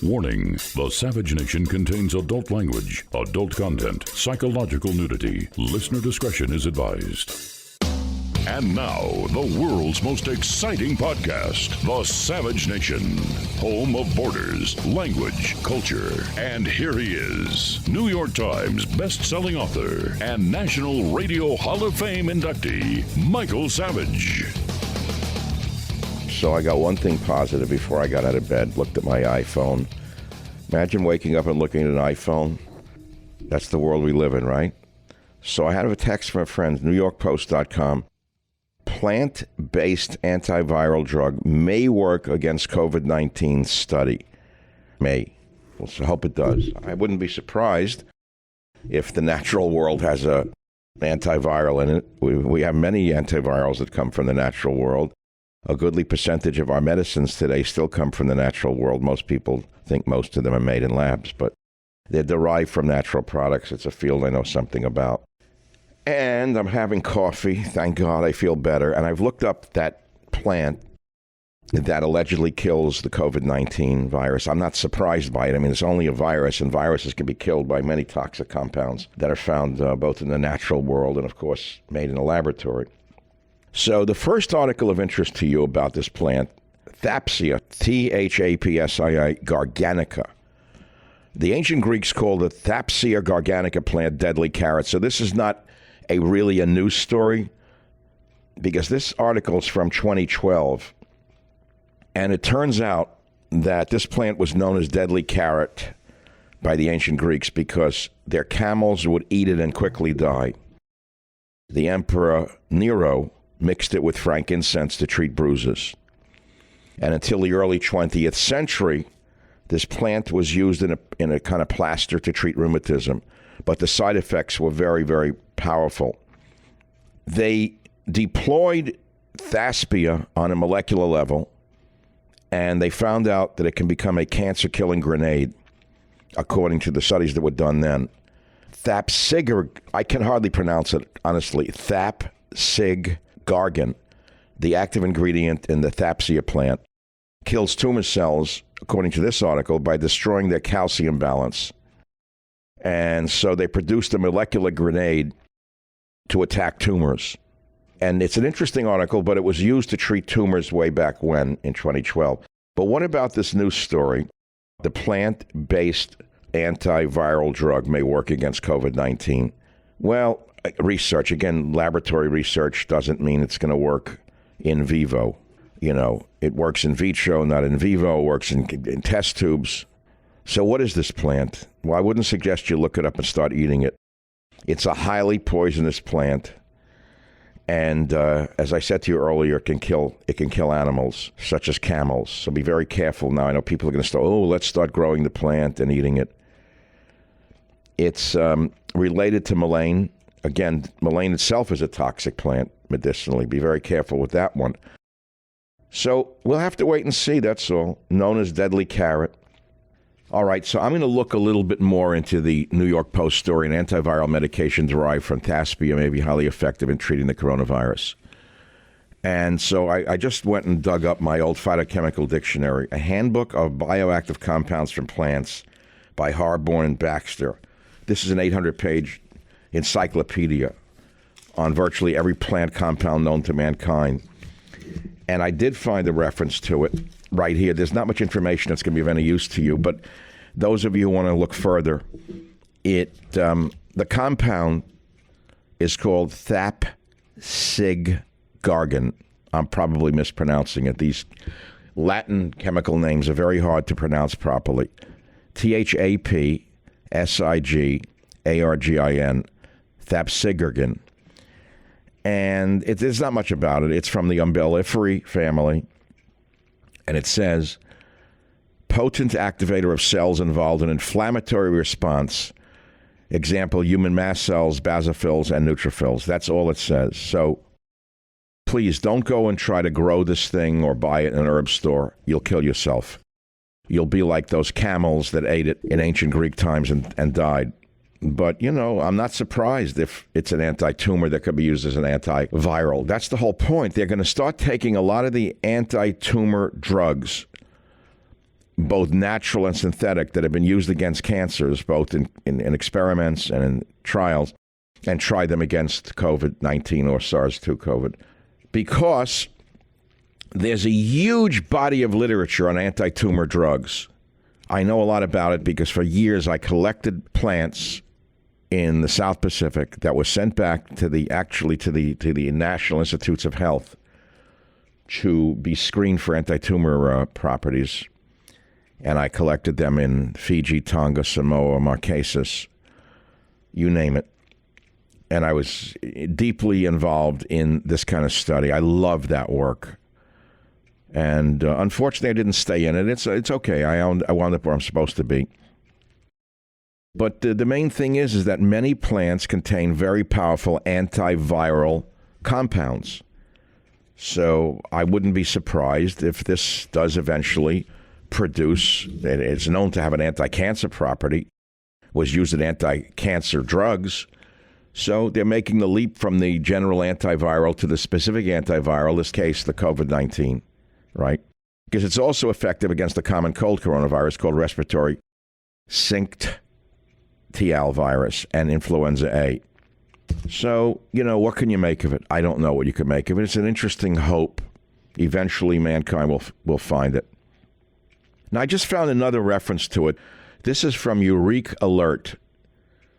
Warning, the Savage Nation contains adult language, adult content, psychological nudity. Listener discretion is advised. And now, the world's most exciting podcast, The Savage Nation, home of borders, language, culture. And here he is, New York Times best-selling author and National Radio Hall of Fame inductee, Michael Savage. So I got one thing positive before I got out of bed, looked at my iPhone. Imagine waking up and looking at an iPhone. That's the world we live in, right? So I had a text from a friend, NewYorkPost.com. Plant-based antiviral drug may work against COVID-19 study. May. Well, so I hope it does. I wouldn't be surprised if the natural world has a antiviral in it. We have many antivirals that come from the natural world. A goodly percentage of our medicines today still come from the natural world. Most people think most of them are made in labs, but they're derived from natural products. It's a field I know something about. And I'm having coffee. Thank God I feel better. And I've looked up that plant that allegedly kills the COVID-19 virus. I'm not surprised by it. I mean, it's only a virus, and viruses can be killed by many toxic compounds that are found both in the natural world and, of course, made in a laboratory. So the first article of interest to you about this plant, Thapsia, Thapsia garganica. The ancient Greeks called the Thapsia garganica plant deadly carrot. So this is not really a news story, because this article is from 2012. And it turns out that this plant was known as deadly carrot by the ancient Greeks because their camels would eat it and quickly die. The Emperor Nero mixed it with frankincense to treat bruises. And until the early 20th century, this plant was used in a kind of plaster to treat rheumatism. But the side effects were very, very powerful. They deployed Thapsia on a molecular level, and they found out that it can become a cancer-killing grenade, according to the studies that were done then. Thapsigar, I can hardly pronounce it, honestly. Thapsigargan, the active ingredient in the Thapsia plant, kills tumor cells, according to this article, by destroying their calcium balance. And so they produced a molecular grenade to attack tumors. And it's an interesting article, but it was used to treat tumors way back when, in 2012. But what about this news story? The plant-based antiviral drug may work against COVID-19. Well, research, again, laboratory research doesn't mean it's going to work in vivo. You know, it works in vitro, not in vivo, works in test tubes. So what is this plant? Well, I wouldn't suggest you look it up and start eating it. It's a highly poisonous plant. And as I said to you earlier, it can kill animals, such as camels. So be very careful now. I know people are going to start, let's start growing the plant and eating it. It's related to mullein. Again, mullein itself is a toxic plant medicinally. Be very careful with that one. So we'll have to wait and see, that's all. Known as deadly carrot. All right, so I'm going to look a little bit more into the New York Post story. An antiviral medication derived from Thapsia may be highly effective in treating the coronavirus. And so I just went and dug up my old phytochemical dictionary, a handbook of bioactive compounds from plants by Harborne and Baxter. This is an 800-page encyclopedia on virtually every plant compound known to mankind. And I did find a reference to it right here. There's not much information that's going to be of any use to you, but those of you who want to look further, the compound is called Thapsigargan. I'm probably mispronouncing it. These Latin chemical names are very hard to pronounce properly. Thapsigargin, Thapsigargan. And there's not much about it. It's from the Umbelliferae family. And it says, potent activator of cells involved in inflammatory response. Example, human mast cells, basophils, and neutrophils. That's all it says. So please don't go and try to grow this thing or buy it in an herb store. You'll kill yourself. You'll be like those camels that ate it in ancient Greek times and died. But, you know, I'm not surprised if it's an anti-tumor that could be used as an antiviral. That's the whole point. They're going to start taking a lot of the anti-tumor drugs both natural and synthetic, that have been used against cancers, both in experiments and in trials, and try them against COVID-19 or SARS-2 COVID. Because there's a huge body of literature on anti-tumor drugs. I know a lot about it because for years I collected plants in the South Pacific that were sent back to the National Institutes of Health to be screened for anti-tumor properties. And I collected them in Fiji, Tonga, Samoa, Marquesas, you name it. And I was deeply involved in this kind of study. I loved that work. And unfortunately, I didn't stay in it. It's okay. I wound up where I'm supposed to be. But the main thing is that many plants contain very powerful antiviral compounds. So I wouldn't be surprised if this does eventually produce, it's known to have an anti-cancer property, was used in anti-cancer drugs. So they're making the leap from the general antiviral to the specific antiviral, in this case, the COVID-19, right? Because it's also effective against the common cold coronavirus called respiratory syncytial virus and influenza A. So, what can you make of it? I don't know what you can make of it. It's an interesting hope. Eventually, mankind will find it. Now, I just found another reference to it. This is from Eureka Alert.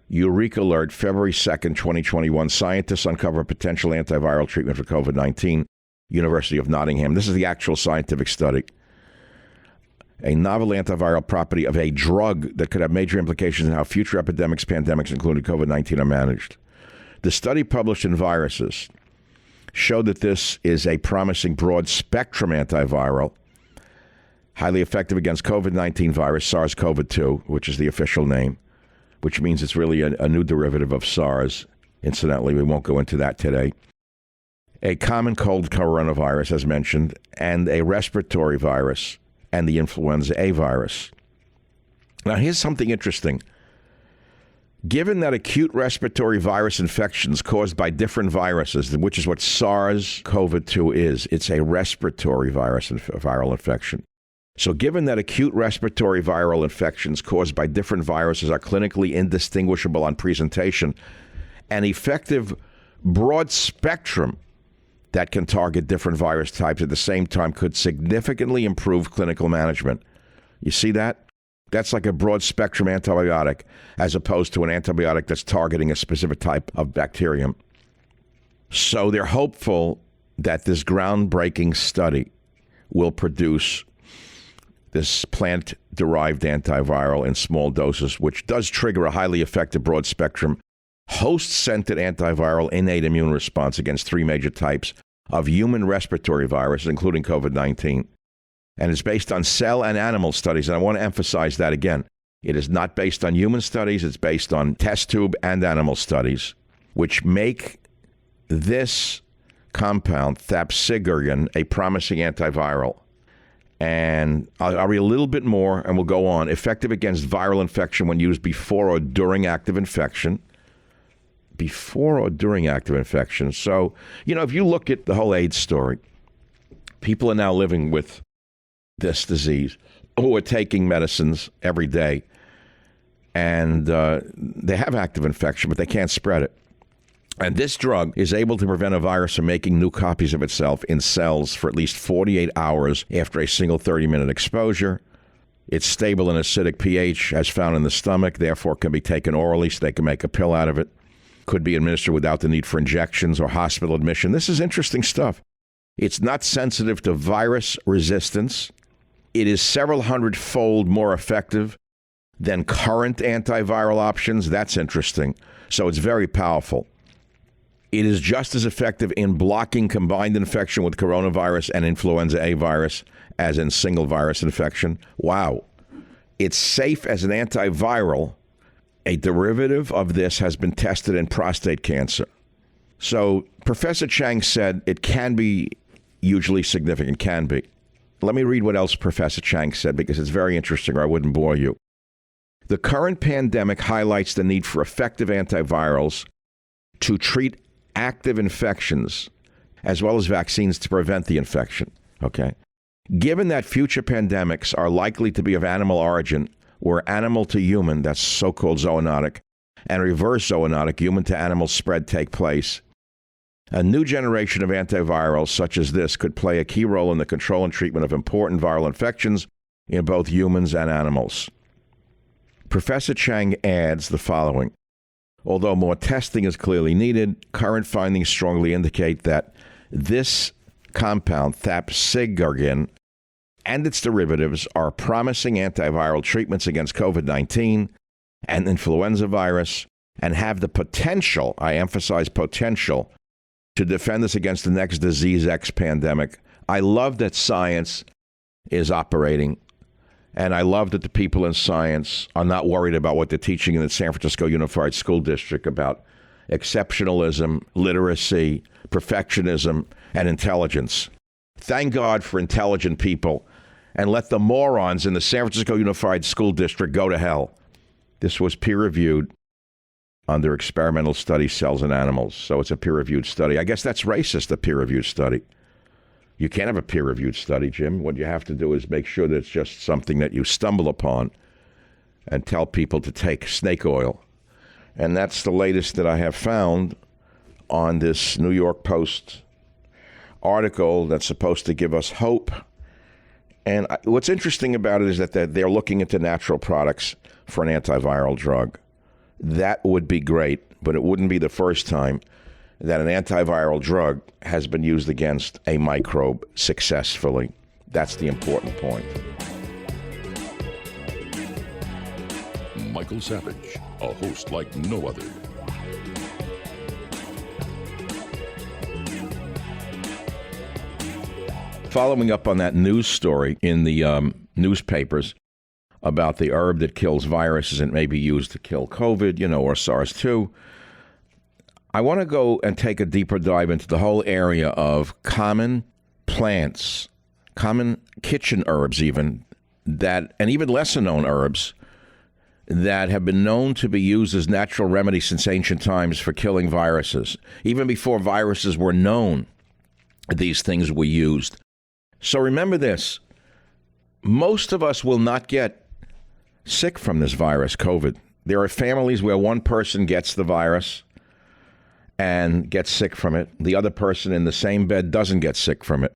Eureka Alert, February 2nd, 2021. Scientists uncover potential antiviral treatment for COVID-19, University of Nottingham. This is the actual scientific study. A novel antiviral property of a drug that could have major implications in how future epidemics, pandemics, including COVID-19, are managed. The study published in Viruses showed that this is a promising broad-spectrum antiviral, highly effective against COVID-19 virus, SARS-CoV-2, which is the official name, which means it's really a new derivative of SARS. Incidentally, we won't go into that today. A common cold coronavirus, as mentioned, and a respiratory virus, and the influenza A virus. Now, here's something interesting. Given that acute respiratory virus infections caused by different viruses, which is what SARS-CoV-2 is, it's a respiratory virus, viral infection. So given that acute respiratory viral infections caused by different viruses are clinically indistinguishable on presentation, an effective broad spectrum that can target different virus types at the same time could significantly improve clinical management. You see that? That's like a broad spectrum antibiotic as opposed to an antibiotic that's targeting a specific type of bacterium. So they're hopeful that this groundbreaking study will produce this plant-derived antiviral in small doses, which does trigger a highly effective broad-spectrum host-centered antiviral innate immune response against three major types of human respiratory viruses, including COVID-19. And it's based on cell and animal studies. And I want to emphasize that again. It is not based on human studies. It's based on test tube and animal studies, which make this compound, thapsigergen, a promising antiviral. And I'll read a little bit more and we'll go on. Effective against viral infection when used before or during active infection. Before or during active infection. So, if you look at the whole AIDS story, people are now living with this disease who are taking medicines every day. And they have active infection, but they can't spread it. And this drug is able to prevent a virus from making new copies of itself in cells for at least 48 hours after a single 30-minute exposure. It's stable in acidic pH as found in the stomach, therefore can be taken orally so they can make a pill out of it. Could be administered without the need for injections or hospital admission. This is interesting stuff. It's not sensitive to virus resistance. It is several hundred-fold more effective than current antiviral options. That's interesting. So it's very powerful. It is just as effective in blocking combined infection with coronavirus and influenza A virus as in single virus infection. Wow. It's safe as an antiviral. A derivative of this has been tested in prostate cancer. So Professor Chang said it can be hugely significant, can be. Let me read what else Professor Chang said because it's very interesting or I wouldn't bore you. The current pandemic highlights the need for effective antivirals to treat active infections as well as vaccines to prevent the infection. Okay. Given that future pandemics are likely to be of animal origin, where animal to human, that's so-called zoonotic, and reverse zoonotic, human to animal spread take place, a new generation of antivirals such as this could play a key role in the control and treatment of important viral infections in both humans and animals. Professor Chang adds the following. Although more testing is clearly needed, current findings strongly indicate that this compound, thapsigargin, and its derivatives are promising antiviral treatments against COVID-19 and influenza virus and have the potential, I emphasize potential, to defend us against the next disease X pandemic. I love that science is operating, and I love that the people in science are not worried about what they're teaching in the San Francisco Unified School District about exceptionalism, literacy, perfectionism, and intelligence. Thank God for intelligent people, and let the morons in the San Francisco Unified School District go to hell. This was peer-reviewed under experimental study cells in animals, so it's a peer-reviewed study. I guess that's racist, a peer-reviewed study. You can't have a peer-reviewed study, Jim. What you have to do is make sure that it's just something that you stumble upon and tell people to take snake oil. And that's the latest that I have found on this New York Post article that's supposed to give us hope. And what's interesting about it is that they're looking into natural products for an antiviral drug. That would be great, but it wouldn't be the first time that an antiviral drug has been used against a microbe successfully. That's the important point. Michael Savage, a host like no other. Following up on that news story in the newspapers about the herb that kills viruses and may be used to kill COVID, or SARS-2, I want to go and take a deeper dive into the whole area of common plants, common kitchen herbs even, and even lesser known herbs that have been known to be used as natural remedies since ancient times for killing viruses. Even before viruses were known, these things were used. So remember this, most of us will not get sick from this virus, COVID. There are families where one person gets the virus and gets sick from it. The other person in the same bed doesn't get sick from it.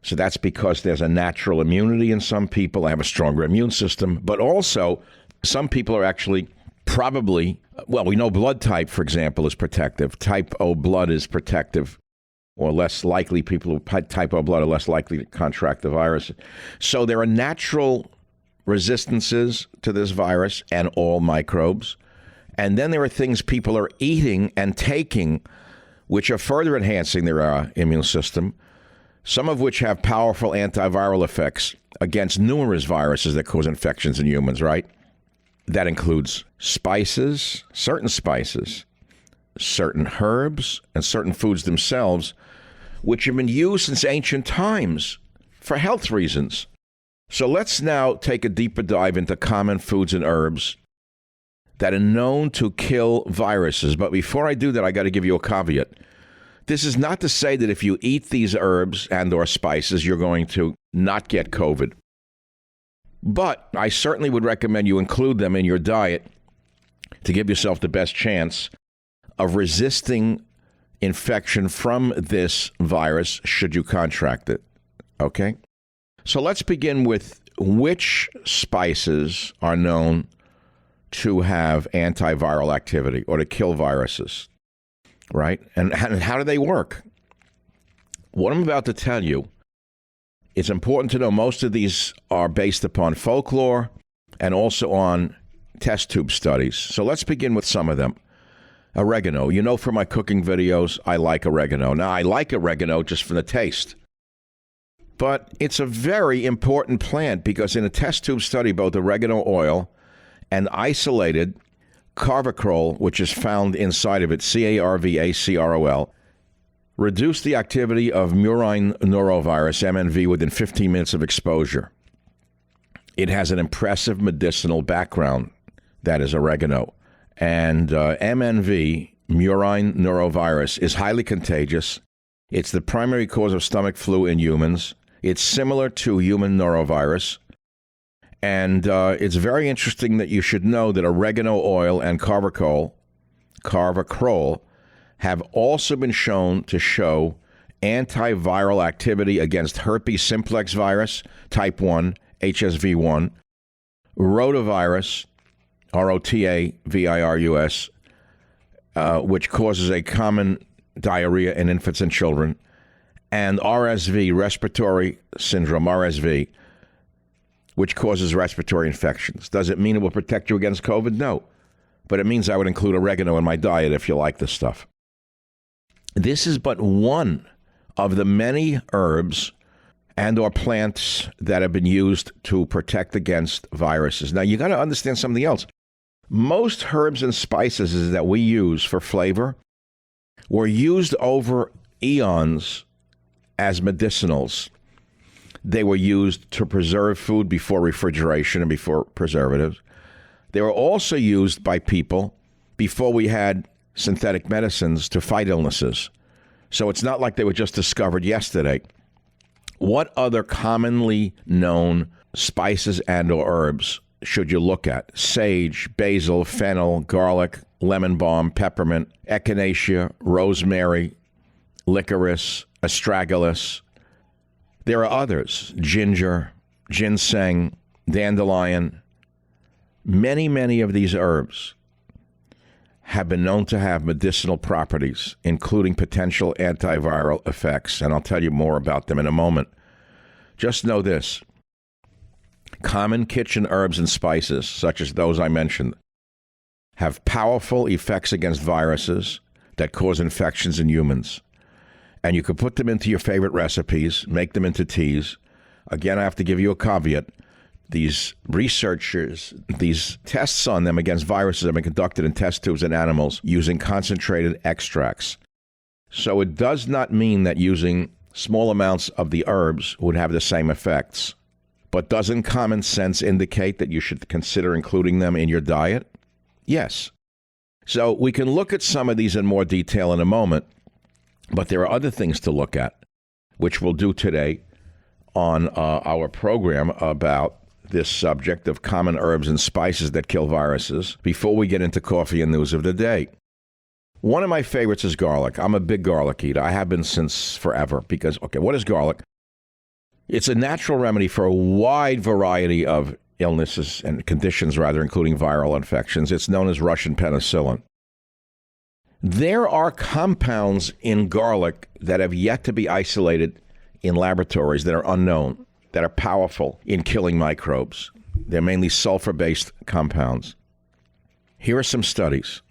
So that's because there's a natural immunity in some people. They have a stronger immune system. But also, some people are actually probably, we know blood type, for example, is protective. Type O blood is protective, or less likely. People who have type O blood are less likely to contract the virus. So there are natural resistances to this virus and all microbes. And then there are things people are eating and taking which are further enhancing their immune system, some of which have powerful antiviral effects against numerous viruses that cause infections in humans, right? That includes spices, certain herbs, and certain foods themselves, which have been used since ancient times for health reasons. So let's now take a deeper dive into common foods and herbs that are known to kill viruses. But before I do that, I got to give you a caveat. This is not to say that if you eat these herbs and or spices, you're going to not get COVID. But I certainly would recommend you include them in your diet to give yourself the best chance of resisting infection from this virus should you contract it. Okay? So let's begin with which spices are known to have antiviral activity or to kill viruses, right? And how do they work? What I'm about to tell you, it's important to know most of these are based upon folklore and also on test tube studies. So let's begin with some of them. Oregano. You know, for my cooking videos, I like oregano. Now, I like oregano just for the taste. But it's a very important plant because in a test tube study, both oregano oil and isolated carvacrol, which is found inside of it, CARVACROL, reduced the activity of murine norovirus, MNV, within 15 minutes of exposure. It has an impressive medicinal background, that is oregano. And MNV, murine norovirus, is highly contagious. It's the primary cause of stomach flu in humans. It's similar to human norovirus. And it's very interesting that you should know that oregano oil and carvacrol have also been shown to show antiviral activity against herpes simplex virus, type 1, HSV1, rotavirus, rotavirus, which causes a common diarrhea in infants and children, and RSV, respiratory syndrome, RSV, which causes respiratory infections. Does it mean it will protect you against COVID? No. But it means I would include oregano in my diet if you like this stuff. This is but one of the many herbs and or plants that have been used to protect against viruses. Now, you got to understand something else. Most herbs and spices that we use for flavor were used over eons as medicinals. They were used to preserve food before refrigeration and before preservatives. They were also used by people before we had synthetic medicines to fight illnesses. So it's not like they were just discovered yesterday. What other commonly known spices and or herbs should you look at? Sage, basil, fennel, garlic, lemon balm, peppermint, echinacea, rosemary, licorice, astragalus. There are others, ginger, ginseng, dandelion. Many, many of these herbs have been known to have medicinal properties, including potential antiviral effects, and I'll tell you more about them in a moment. Just know this. Common kitchen herbs and spices, such as those I mentioned, have powerful effects against viruses that cause infections in humans. And you could put them into your favorite recipes, make them into teas. Again, I have to give you a caveat. These researchers, these tests on them against viruses have been conducted in test tubes in animals using concentrated extracts. So it does not mean that using small amounts of the herbs would have the same effects. But doesn't common sense indicate that you should consider including them in your diet? Yes. So we can look at some of these in more detail in a moment, but there are other things to look at, which we'll do today on our program about this subject of common herbs and spices that kill viruses before we get into coffee and news of the day. One of my favorites is garlic. I'm a big garlic eater. I have been since forever because, okay, what is garlic? It's a natural remedy for a wide variety of illnesses and conditions, rather, including viral infections. It's known as Russian penicillin. There are compounds in garlic that have yet to be isolated in laboratories that are unknown, that are powerful in killing microbes. They're mainly sulfur-based compounds. Here are some studies.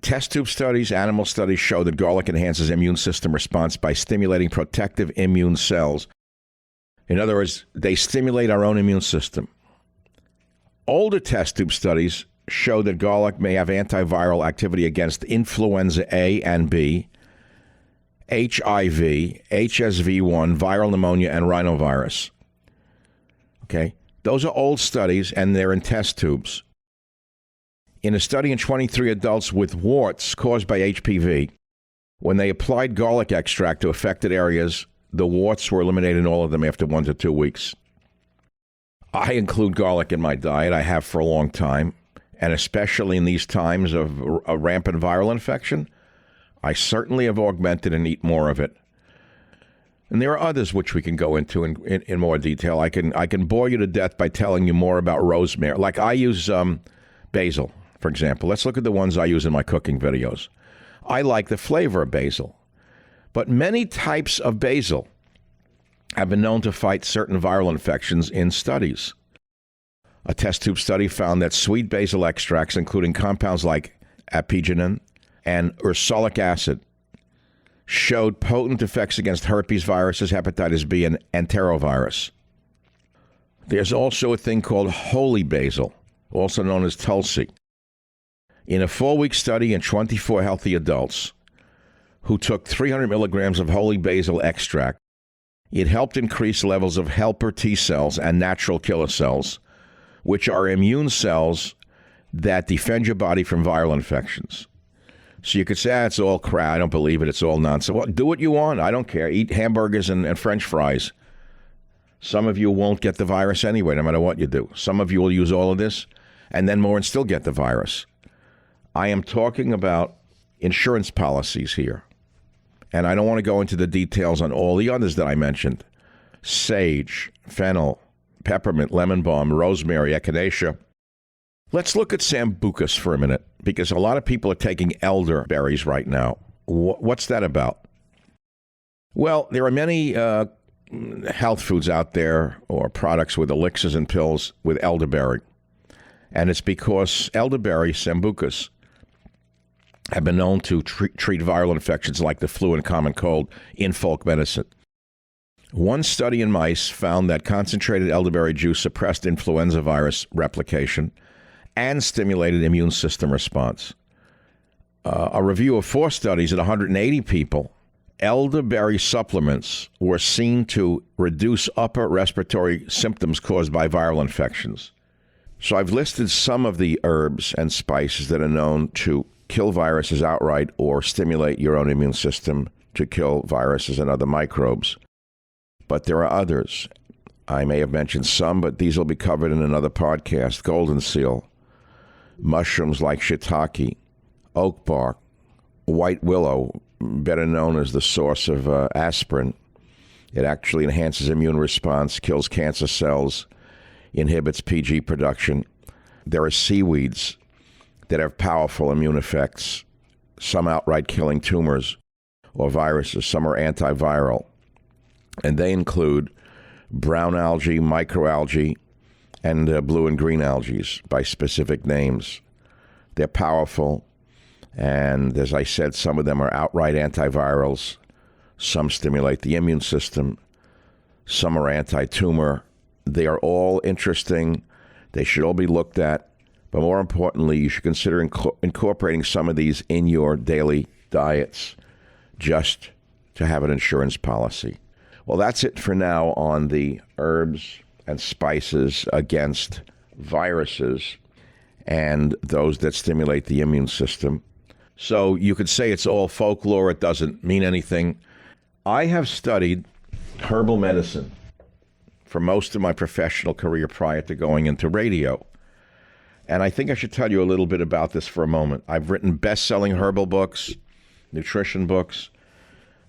Test tube studies, animal studies show that garlic enhances immune system response by stimulating protective immune cells. In other words, they stimulate our own immune system. Older test tube studies show that garlic may have antiviral activity against influenza A and B, HIV, HSV1, viral pneumonia, and rhinovirus. Okay? Those are old studies, and they're in test tubes. In a study in 23 adults with warts caused by HPV, when they applied garlic extract to affected areas, the warts were eliminated in all of them after 1 to 2 weeks. I include garlic in my diet. I have for a long time. And especially in these times of a rampant viral infection, I certainly have augmented and eat more of it. And there are others which we can go into in more detail. I can bore you to death by telling you more about rosemary. Like I use basil, for example. Let's look at the ones I use in my cooking videos. I like the flavor of basil. But many types of basil have been known to fight certain viral infections in studies. A test tube study found that sweet basil extracts, including compounds like apigenin and ursolic acid, showed potent effects against herpes viruses, hepatitis B, and enterovirus. There's also a thing called holy basil, also known as tulsi. In a 4-week study in 24 healthy adults who took 300 milligrams of holy basil extract, it helped increase levels of helper T cells and natural killer cells, which are immune cells that defend your body from viral infections. So you could say, it's all crap. I don't believe it. It's all nonsense. Well, do what you want. I don't care. Eat hamburgers and French fries. Some of you won't get the virus anyway, no matter what you do. Some of you will use all of this and then more and still get the virus. I am talking about insurance policies here. And I don't want to go into the details on all the others that I mentioned. Sage, fennel, peppermint, lemon balm, rosemary, echinacea. Let's look at Sambucus for a minute, because a lot of people are taking elderberries right now. What's that about? Well, there are many health foods out there or products with elixirs and pills with elderberry. And it's because elderberry, Sambucus, have been known to treat viral infections like the flu and common cold in folk medicine. One study in mice found that concentrated elderberry juice suppressed influenza virus replication and stimulated immune system response. A review of 4 studies at 180 people, elderberry supplements were seen to reduce upper respiratory symptoms caused by viral infections. So I've listed some of the herbs and spices that are known to kill viruses outright or stimulate your own immune system to kill viruses and other microbes. But there are others. I may have mentioned some, but these will be covered in another podcast. Golden seal, mushrooms like shiitake, oak bark, white willow, better known as the source of aspirin. It actually enhances immune response, kills cancer cells, inhibits PG production. There are seaweeds that have powerful immune effects, some outright killing tumors or viruses. Some are antiviral. And they include brown algae, microalgae, and blue and green algae by specific names. They're powerful. And as I said, some of them are outright antivirals. Some stimulate the immune system. Some are anti-tumor. They are all interesting. They should all be looked at. But more importantly, you should consider incorporating some of these in your daily diets just to have an insurance policy. Well, that's it for now on the herbs and spices against viruses and those that stimulate the immune system. So you could say it's all folklore. It doesn't mean anything. I have studied herbal medicine for most of my professional career prior to going into radio. And I think I should tell you a little bit about this for a moment. I've written best-selling herbal books, nutrition books.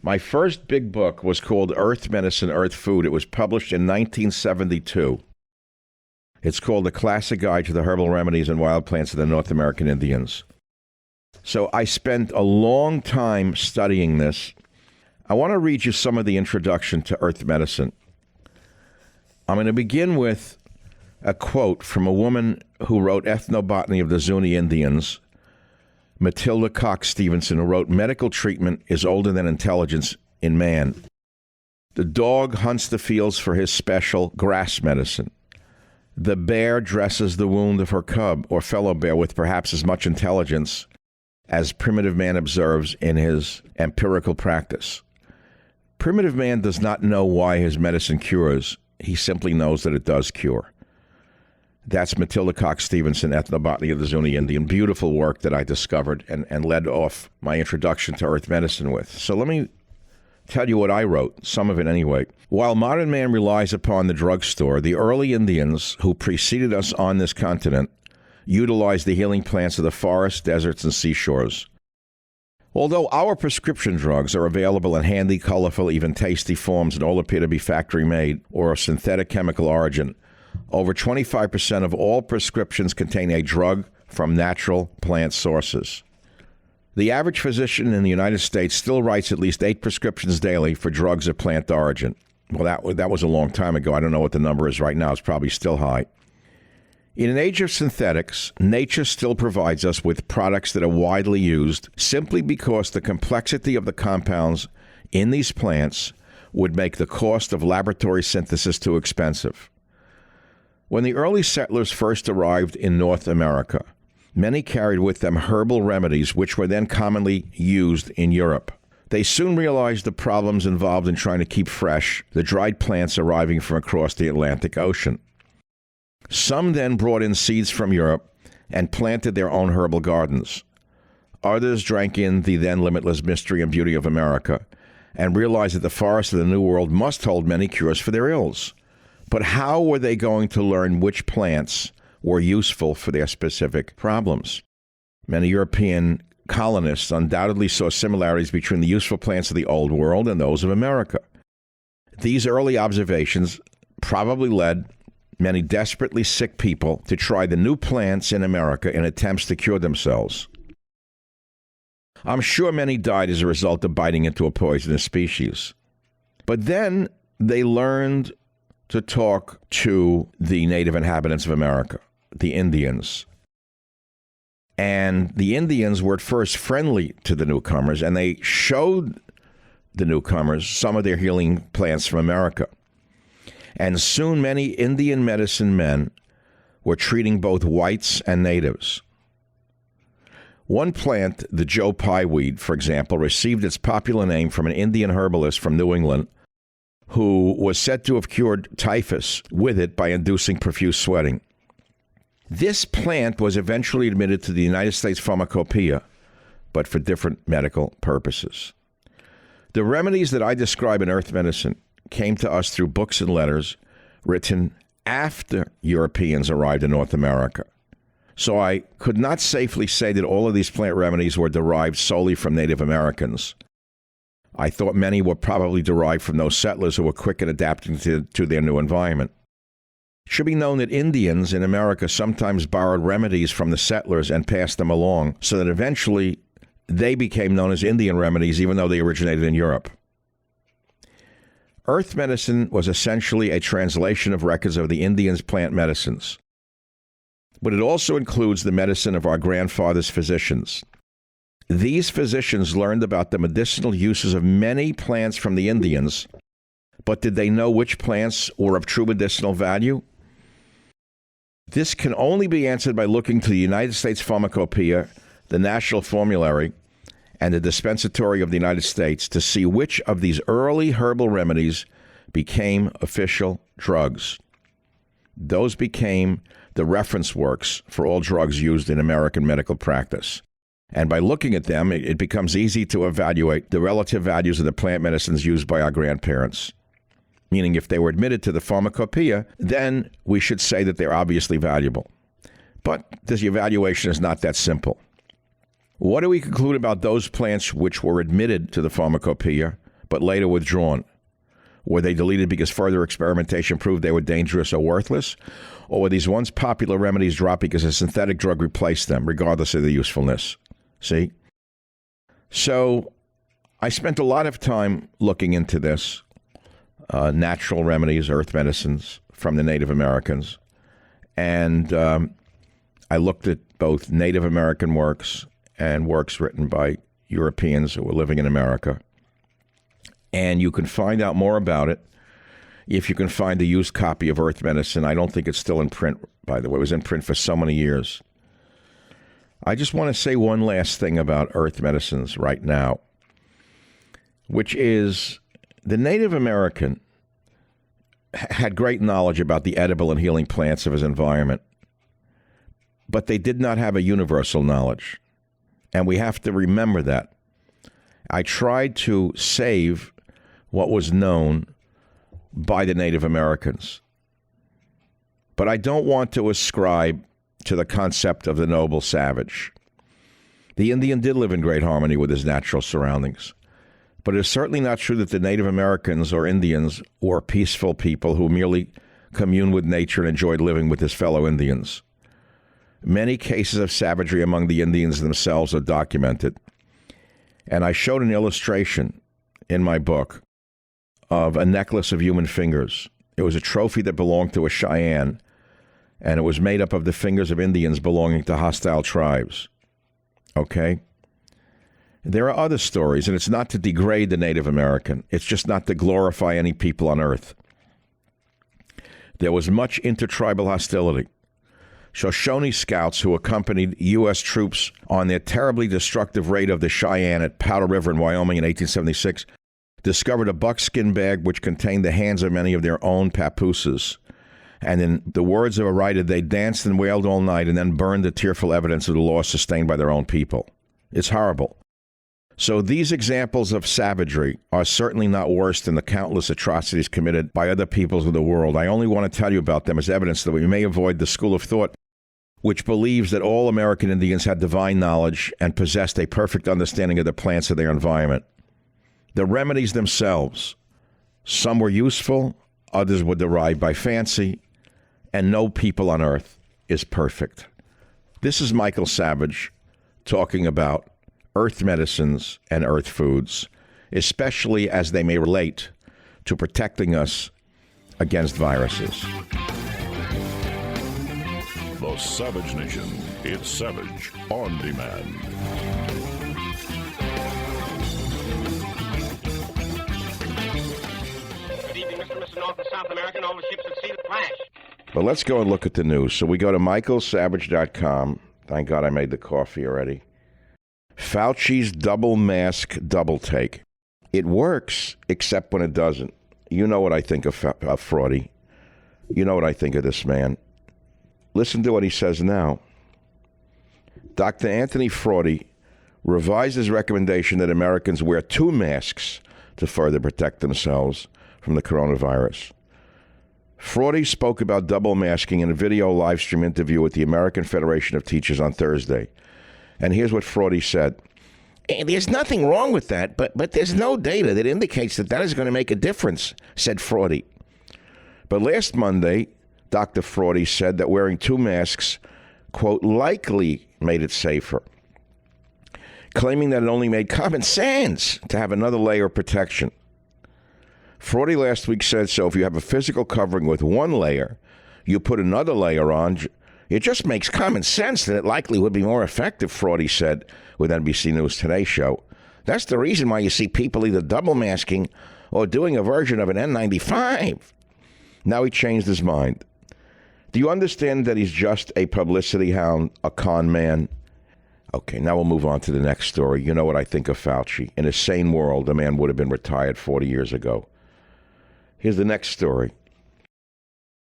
My first big book was called Earth Medicine, Earth Food. It was published in 1972. It's called The Classic Guide to the Herbal Remedies and Wild Plants of the North American Indians. So I spent a long time studying this. I want to read you some of the introduction to Earth Medicine. I'm going to begin with a quote from a woman who wrote Ethnobotany of the Zuni Indians, Matilda Cox Stevenson, who wrote, medical treatment is older than intelligence in man. The dog hunts the fields for his special grass medicine. The bear dresses the wound of her cub or fellow bear with perhaps as much intelligence as primitive man observes in his empirical practice. Primitive man does not know why his medicine cures. He simply knows that it does cure. That's Matilda Cox Stevenson, Ethnobotany of the Zuni Indian. Beautiful work that I discovered and led off my introduction to earth medicine with. So let me tell you what I wrote, some of it anyway. While modern man relies upon the drugstore, the early Indians who preceded us on this continent utilized the healing plants of the forests, deserts, and seashores. Although our prescription drugs are available in handy, colorful, even tasty forms and all appear to be factory-made or of synthetic chemical origin, over 25% of all prescriptions contain a drug from natural plant sources. The average physician in the United States still writes at least 8 prescriptions daily for drugs of plant origin. Well, that was a long time ago. I don't know what the number is right now. It's probably still high. In an age of synthetics, nature still provides us with products that are widely used simply because the complexity of the compounds in these plants would make the cost of laboratory synthesis too expensive. When the early settlers first arrived in North America, many carried with them herbal remedies which were then commonly used in Europe. They soon realized the problems involved in trying to keep fresh the dried plants arriving from across the Atlantic Ocean. Some then brought in seeds from Europe and planted their own herbal gardens. Others drank in the then limitless mystery and beauty of America and realized that the forests of the New World must hold many cures for their ills. But how were they going to learn which plants were useful for their specific problems? Many European colonists undoubtedly saw similarities between the useful plants of the Old World and those of America. These early observations probably led many desperately sick people to try the new plants in America in attempts to cure themselves. I'm sure many died as a result of biting into a poisonous species. But then they learned to talk to the native inhabitants of America, the Indians. And the Indians were at first friendly to the newcomers, and they showed the newcomers some of their healing plants from America. And soon many Indian medicine men were treating both whites and natives. One plant, the Joe Pye weed, for example, received its popular name from an Indian herbalist from New England who was said to have cured typhus with it by inducing profuse sweating. This plant was eventually admitted to the United States Pharmacopoeia, but for different medical purposes. The remedies that I describe in earth medicine came to us through books and letters written after Europeans arrived in North America. So I could not safely say that all of these plant remedies were derived solely from Native Americans. I thought many were probably derived from those settlers who were quick at adapting to their new environment. It should be known that Indians in America sometimes borrowed remedies from the settlers and passed them along, so that eventually they became known as Indian remedies, even though they originated in Europe. Earth medicine was essentially a translation of records of the Indians' plant medicines. But it also includes the medicine of our grandfathers' physicians. These physicians learned about the medicinal uses of many plants from the Indians, but did they know which plants were of true medicinal value? This can only be answered by looking to the United States Pharmacopoeia, the National Formulary, and the Dispensatory of the United States to see which of these early herbal remedies became official drugs. Those became the reference works for all drugs used in American medical practice. And by looking at them, it becomes easy to evaluate the relative values of the plant medicines used by our grandparents. Meaning, if they were admitted to the pharmacopoeia, then we should say that they're obviously valuable. But the evaluation is not that simple. What do we conclude about those plants which were admitted to the pharmacopoeia, but later withdrawn? Were they deleted because further experimentation proved they were dangerous or worthless? Or were these once popular remedies dropped because a synthetic drug replaced them, regardless of their usefulness? See? So I spent a lot of time looking into this, natural remedies, earth medicines from the Native Americans. And I looked at both Native American works and works written by Europeans who were living in America. And you can find out more about it if you can find the used copy of Earth Medicine. I don't think it's still in print, by the way. It was in print for so many years. I just want to say one last thing about earth medicines right now, which is the Native American had great knowledge about the edible and healing plants of his environment, but they did not have a universal knowledge. And we have to remember that. I tried to save what was known by the Native Americans, but I don't want to ascribe to the concept of the noble savage. The Indian did live in great harmony with his natural surroundings, but it is certainly not true that the Native Americans or Indians were peaceful people who merely communed with nature and enjoyed living with his fellow Indians. Many cases of savagery among the Indians themselves are documented, and I showed an illustration in my book of a necklace of human fingers. It was a trophy that belonged to a Cheyenne, and it was made up of the fingers of Indians belonging to hostile tribes. Okay? There are other stories, and it's not to degrade the Native American. It's just not to glorify any people on earth. There was much intertribal hostility. Shoshone scouts who accompanied U.S. troops on their terribly destructive raid of the Cheyenne at Powder River in Wyoming in 1876 discovered a buckskin bag which contained the hands of many of their own papooses. And in the words of a writer, they danced and wailed all night and then burned the tearful evidence of the loss sustained by their own people. It's horrible. So these examples of savagery are certainly not worse than the countless atrocities committed by other peoples of the world. I only want to tell you about them as evidence that we may avoid the school of thought which believes that all American Indians had divine knowledge and possessed a perfect understanding of the plants of their environment. The remedies themselves, some were useful, others were derived by fancy, and no people on earth is perfect. This is Michael Savage talking about earth medicines and earth foods, especially as they may relate to protecting us against viruses. The Savage Nation. It's Savage on Demand. Good evening, Mr. and Mrs. North and South American, all the ships at sea that flash. But let's go and look at the news. So we go to michaelsavage.com. Thank God I made the coffee already. Fauci's double mask double take. It works, except when it doesn't. You know what I think of Fraudy. You know what I think of this man. Listen to what he says now. Dr. Anthony Fauci revised his recommendation that Americans wear 2 masks to further protect themselves from the coronavirus. Fauci spoke about double masking in a video live stream interview with the American Federation of Teachers on Thursday. And here's what Fauci said. There's nothing wrong with that, but there's no data that indicates that is going to make a difference, said Fauci. But last Monday, Dr. Fauci said that wearing 2 masks, quote, likely made it safer, claiming that it only made common sense to have another layer of protection. Fauci last week said, so if you have a physical covering with 1 layer, you put another layer on, it just makes common sense that it likely would be more effective, Fauci said with NBC News Today show. That's the reason why you see people either double masking or doing a version of an N95. Now he changed his mind. Do you understand that he's just a publicity hound, a con man? Okay, now we'll move on to the next story. You know what I think of Fauci. In a sane world, the man would have been retired 40 years ago. Here's the next story.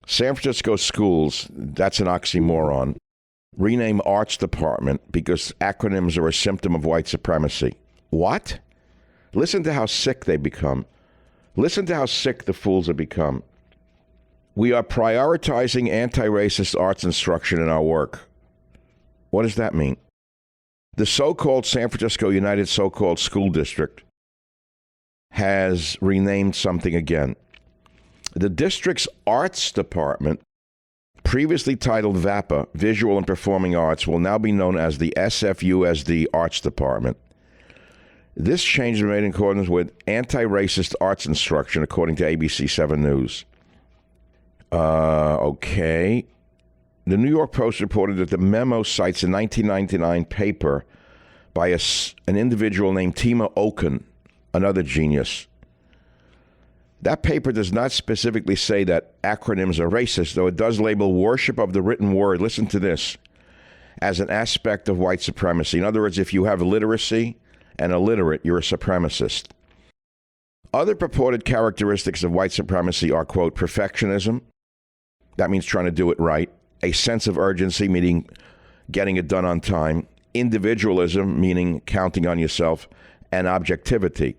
San Francisco schools, that's an oxymoron, rename arts department because acronyms are a symptom of white supremacy. What? Listen to how sick they become. Listen to how sick the fools have become. We are prioritizing anti-racist arts instruction in our work. What does that mean? The so-called San Francisco United so-called School District has renamed something again. The district's arts department, previously titled VAPA, Visual and Performing Arts, will now be known as the SFUSD Arts Department. This change was made in accordance with anti-racist arts instruction, according to ABC 7 News. Okay. The New York Post reported that the memo cites a 1999 paper by an individual named Tima Okun, another genius. That paper does not specifically say that acronyms are racist, though it does label worship of the written word, listen to this, as an aspect of white supremacy. In other words, if you have literacy and illiterate, you're a supremacist. Other purported characteristics of white supremacy are, quote, perfectionism. That means trying to do it right. A sense of urgency, meaning getting it done on time. Individualism, meaning counting on yourself. And objectivity.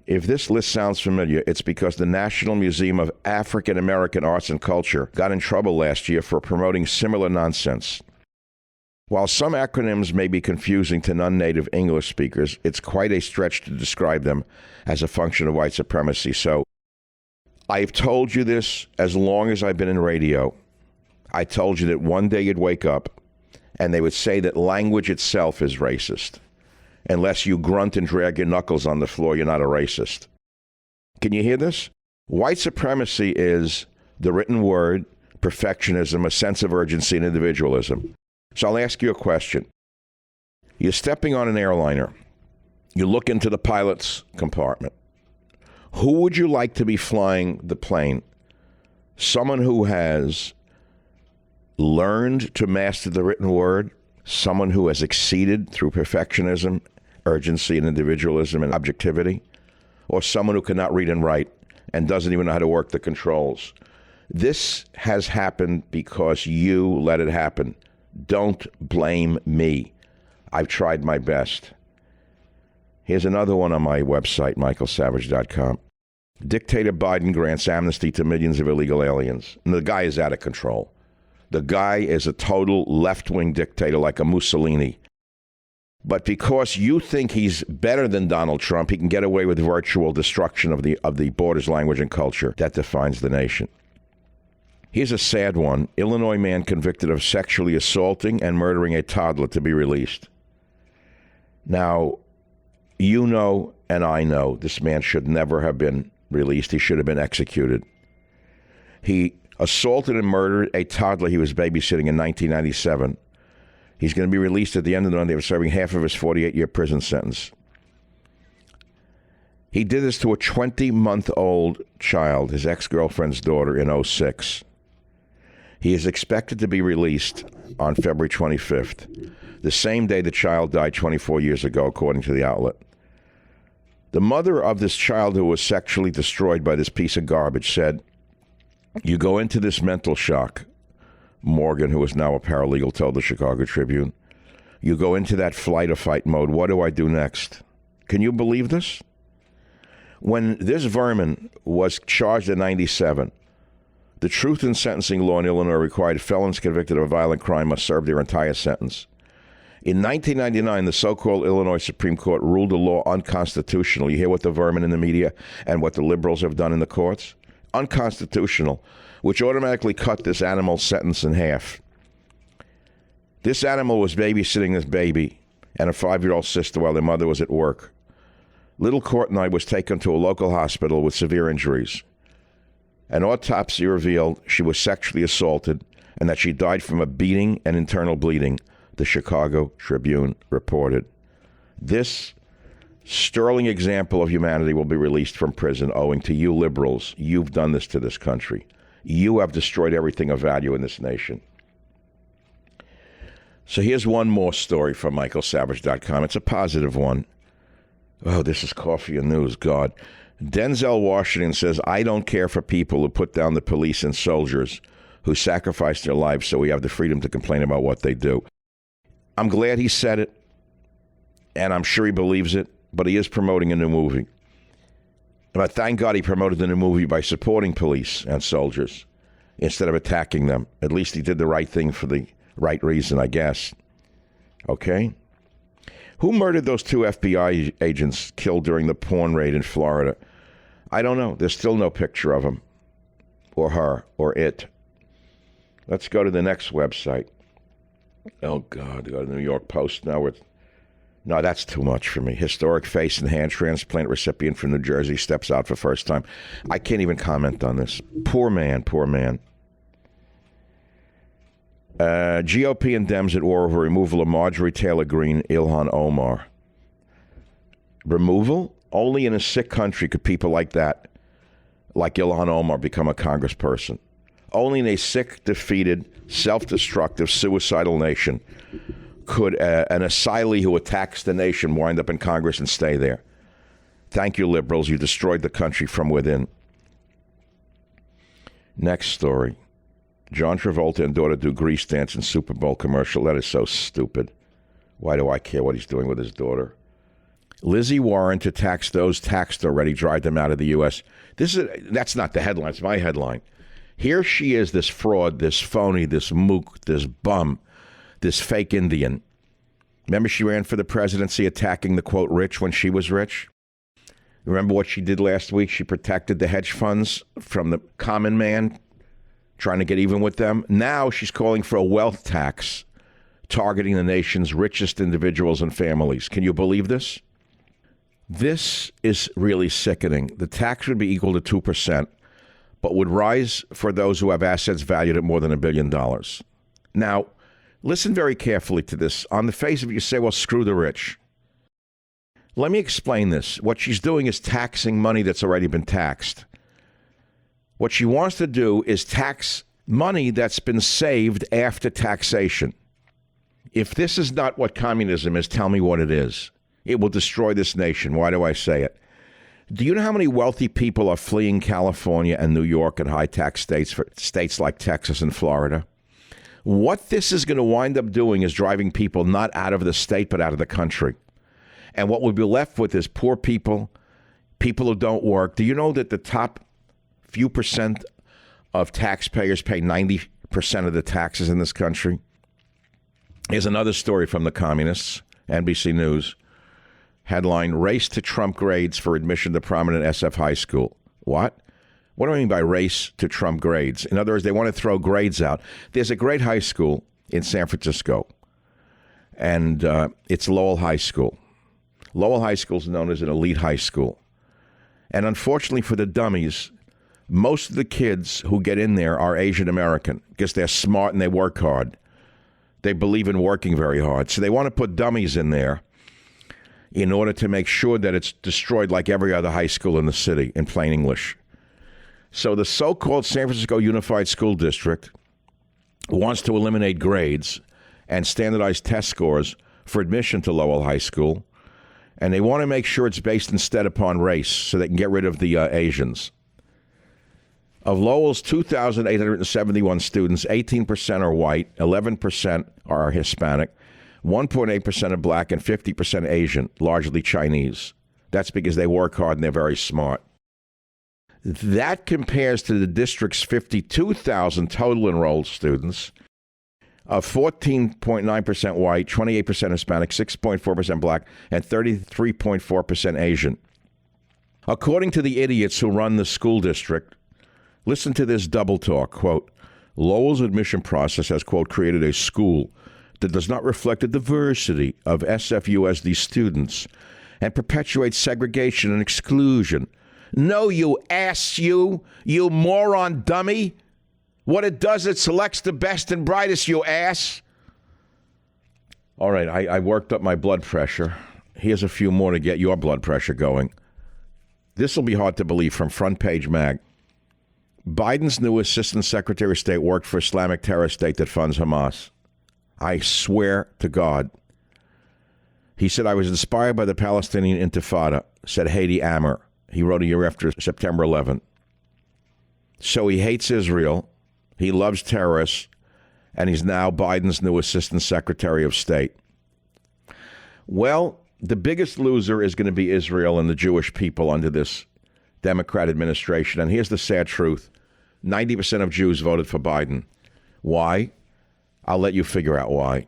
If this list sounds familiar, it's because the National Museum of African American Arts and Culture got in trouble last year for promoting similar nonsense. While some acronyms may be confusing to non-native English speakers, it's quite a stretch to describe them as a function of white supremacy. So, I've told you this as long as I've been in radio. I told you that one day you'd wake up and they would say that language itself is racist. Unless you grunt and drag your knuckles on the floor, you're not a racist. Can you hear this? White supremacy is the written word, perfectionism, a sense of urgency, and individualism. So I'll ask you a question. You're stepping on an airliner. You look into the pilot's compartment. Who would you like to be flying the plane? Someone who has learned to master the written word, someone who has exceeded through perfectionism, urgency, and individualism and objectivity, or someone who cannot read and write and doesn't even know how to work the controls. This has happened because you let it happen. Don't blame me. I've tried my best. Here's another one on my website, michaelsavage.com. Dictator Biden grants amnesty to millions of illegal aliens. And the guy is out of control. The guy is a total left-wing dictator like a Mussolini. But because you think he's better than Donald Trump, he can get away with virtual destruction of the borders, language, and culture that defines the nation. Here's a sad one. Illinois man convicted of sexually assaulting and murdering a toddler to be released. Now, you know and I know this man should never have been released. He should have been executed. He assaulted and murdered a toddler he was babysitting in 1997. He's going to be released at the end of the month after serving half of his 48-year prison sentence. He did this to a 20-month-old child, his ex-girlfriend's daughter, in 2006. He is expected to be released on February 25th, the same day the child died 24 years ago, according to the outlet. The mother of this child who was sexually destroyed by this piece of garbage said, "You go into this mental shock," Morgan, who is now a paralegal, told the Chicago Tribune. "You go into that flight or fight mode. What do I do next?" Can you believe this? When this vermin was charged in 97, the truth in sentencing law in Illinois required felons convicted of a violent crime must serve their entire sentence. In 1999, the so-called Illinois Supreme Court ruled the law unconstitutional. You hear what the vermin in the media and what the liberals have done in the courts? Unconstitutional, which automatically cut this animal's sentence in half. This animal was babysitting this baby and a 5-year-old sister while their mother was at work. Little Courtney was taken to a local hospital with severe injuries. An autopsy revealed she was sexually assaulted and that she died from a beating and internal bleeding, the Chicago Tribune reported. This sterling example of humanity will be released from prison owing to you liberals. You've done this to this country. You have destroyed everything of value in this nation. So here's one more story from michaelsavage.com. It's a positive one. Oh, this is coffee and news, God. Denzel Washington says, "I don't care for people who put down the police and soldiers who sacrifice their lives so we have the freedom to complain about what they do." I'm glad he said it, and I'm sure he believes it, but he is promoting a new movie. But thank God he promoted the new movie by supporting police and soldiers instead of attacking them. At least he did the right thing for the right reason, I guess. Okay? Who murdered those 2 FBI agents killed during the porn raid in Florida? I don't know. There's still no picture of him or her or it. Let's go to the next website. Oh, God. Go to the New York Post now. No, that's too much for me. Historic face and hand transplant recipient from New Jersey steps out for first time. I can't even comment on this. Poor man, poor man. GOP and Dems at war over removal of Marjorie Taylor Greene, Ilhan Omar. Removal? Only in a sick country could people like that, like Ilhan Omar, become a congressperson. Only in a sick, defeated, self-destructive, suicidal nation could an asylee who attacks the nation wind up in Congress and stay there. Thank you, liberals. You destroyed the country from within. Next story. John Travolta and daughter do Grease dance in Super Bowl commercial. That is so stupid. Why do I care what he's doing with his daughter? Lizzie Warren to tax those taxed already, drive them out of the U.S. That's not the headline. It's my headline. Here she is, this fraud, this phony, this mook, this bum, this fake Indian. Remember she ran for the presidency attacking the, quote, rich when she was rich? Remember what she did last week? She protected the hedge funds from the common man, trying to get even with them. Now she's calling for a wealth tax targeting the nation's richest individuals and families. Can you believe this? This is really sickening. The tax would be equal to 2%, but would rise for those who have assets valued at more than $1 billion. Now, listen very carefully to this. On the face of it, you say, well, screw the rich. Let me explain this. What she's doing is taxing money that's already been taxed. What she wants to do is tax money that's been saved after taxation. If this is not what communism is, tell me what it is. It will destroy this nation. Why do I say it? Do you know how many wealthy people are fleeing California and New York and high-tax states for states like Texas and Florida? What this is going to wind up doing is driving people not out of the state but out of the country. And what we'll be left with is poor people, people who don't work. Do you know that the top few percent of taxpayers pay 90% of the taxes in this country? Here's another story from the communists, NBC News. Headline, Race to Trump Grades for Admission to Prominent SF High School. What? What do I mean by race to Trump grades? In other words, they want to throw grades out. There's a great high school in San Francisco, and it's Lowell High School. Lowell High School is known as an elite high school. And unfortunately for the dummies, most of the kids who get in there are Asian American because they're smart and they work hard. They believe in working very hard. So they want to put dummies in there in order to make sure that it's destroyed like every other high school in the city, in plain English. So the so-called San Francisco Unified School District wants to eliminate grades and standardized test scores for admission to Lowell High School, and they want to make sure it's based instead upon race so they can get rid of the Asians. Of Lowell's 2,871 students, 18% are white, 11% are Hispanic, 1.8% are black, and 50% Asian, largely Chinese. That's because they work hard and they're very smart. That compares to the district's 52,000 total enrolled students of 14.9% white, 28% Hispanic, 6.4% black, and 33.4% Asian. According to the idiots who run the school district, listen to this double talk, quote, Lowell's admission process has, quote, created a school that does not reflect the diversity of SFUSD students and perpetuates segregation and exclusion. No, you ass, you moron dummy. What it does, it selects the best and brightest, you ass. All right, I worked up my blood pressure. Here's a few more to get your blood pressure going. This will be hard to believe from Front Page Mag. Biden's new Assistant Secretary of State worked for Islamic terrorist state that funds Hamas. I swear to God. He said, I was inspired by the Palestinian Intifada, said Hady Ammer. He wrote a year after September 11th. So he hates Israel, he loves terrorists, and he's now Biden's new Assistant Secretary of State. Well, the biggest loser is going to be Israel and the Jewish people under this Democrat administration. And here's the sad truth. 90% of Jews voted for Biden. Why? I'll let you figure out why.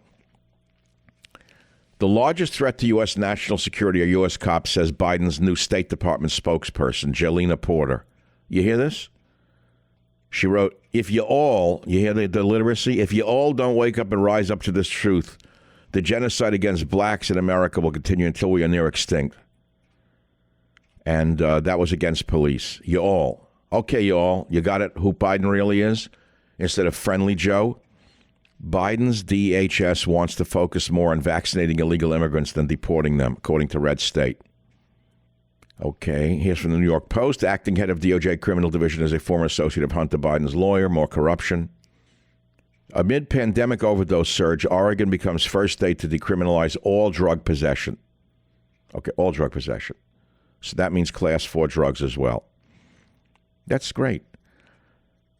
The largest threat to U.S. national security, a U.S. cop says Biden's new State Department spokesperson, Jelena Porter. You hear this? She wrote, if you all, you hear the literacy? If you all don't wake up and rise up to this truth, the genocide against blacks in America will continue until we are near extinct. And that was against police. You all. Okay, you all. You got it, who Biden really is? Instead of friendly Joe? Biden's DHS wants to focus more on vaccinating illegal immigrants than deporting them, according to Red State. Okay, here's from the New York Post. Acting head of DOJ Criminal Division is a former associate of Hunter Biden's lawyer. More corruption. Amid pandemic overdose surge, Oregon becomes first state to decriminalize all drug possession. Okay, all drug possession. So that means class 4 drugs as well. That's great.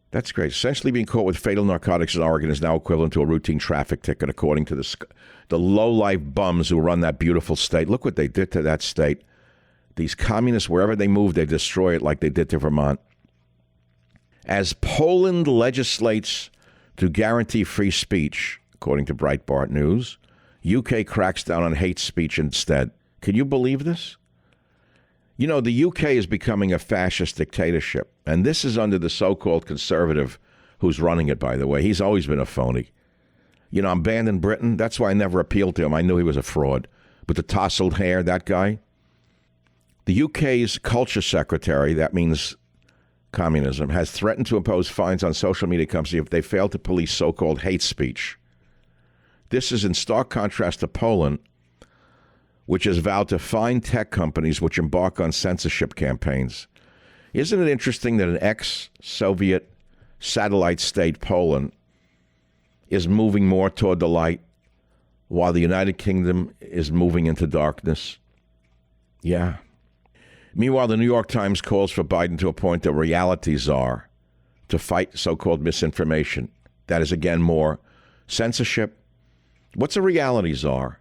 That's great. Essentially being caught with fatal narcotics in Oregon is now equivalent to a routine traffic ticket, according to the low-life bums who run that beautiful state. Look what they did to that state. These communists, wherever they move, they destroy it like they did to Vermont. As Poland legislates to guarantee free speech, according to Breitbart News, UK cracks down on hate speech instead. Can you believe this? You know, the UK is becoming a fascist dictatorship, and this is under the so-called conservative who's running it, by the way. He's always been a phony. You know, I'm banned in Britain. That's why I never appealed to him. I knew he was a fraud. But the tousled hair, that guy. The UK's culture secretary, that means communism, has threatened to impose fines on social media companies if they fail to police so-called hate speech. This is in stark contrast to Poland, which has vowed to fine tech companies which embark on censorship campaigns. Isn't it interesting that an ex-Soviet satellite state, Poland, is moving more toward the light while the United Kingdom is moving into darkness? Yeah. Meanwhile, the New York Times calls for Biden to appoint a reality czar to fight so-called misinformation. That is, again, more censorship. What's a reality czar?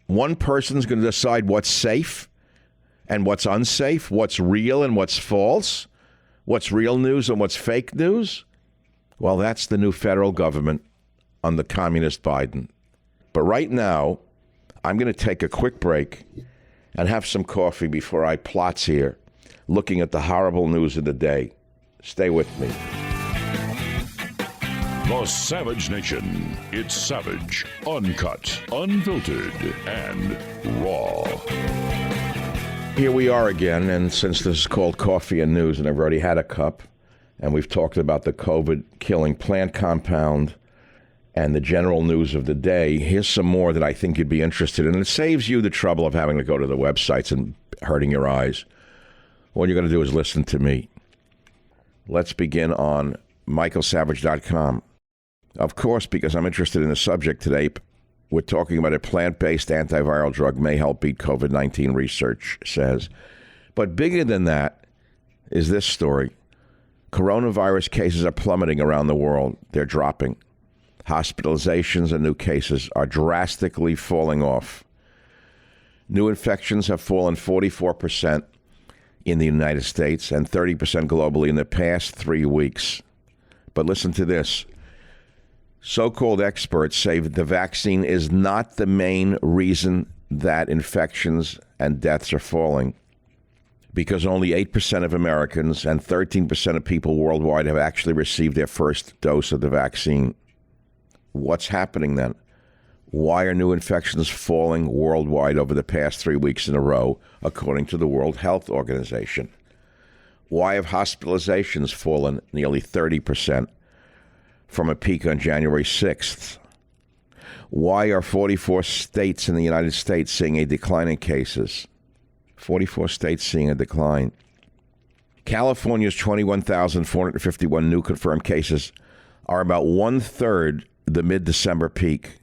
One person's going to decide what's safe and what's unsafe, what's real and what's false, what's real news and what's fake news. Well, that's the new federal government under communist Biden. But right now, I'm going to take a quick break and have some coffee before I plots here, looking at the horrible news of the day. Stay with me. The Savage Nation. It's savage, uncut, unfiltered, and raw. Here we are again, and since this is called Coffee and News, and I've already had a cup, and we've talked about the COVID-killing plant compound and the general news of the day, here's some more that I think you'd be interested in. It saves you the trouble of having to go to the websites and hurting your eyes. All you're going to do is listen to me. Let's begin on michaelsavage.com. Of course, because I'm interested in the subject today, we're talking about a plant-based antiviral drug may help beat COVID-19, research says. But bigger than that is this story. Coronavirus cases are plummeting around the world. They're dropping. Hospitalizations and new cases are drastically falling off. New infections have fallen 44% in the United States and 30% globally in the past 3 weeks. But listen to this. So-called experts say that the vaccine is not the main reason that infections and deaths are falling, because only 8% of Americans and 13% of people worldwide have actually received their first dose of the vaccine. What's happening then? Why are new infections falling worldwide over the past 3 weeks in a row, according to the World Health Organization? Why have hospitalizations fallen nearly 30%? From a peak on January 6th. Why are 44 states in the United States seeing a decline in cases? 44 states seeing a decline. California's 21,451 new confirmed cases are about one-third the mid-December peak.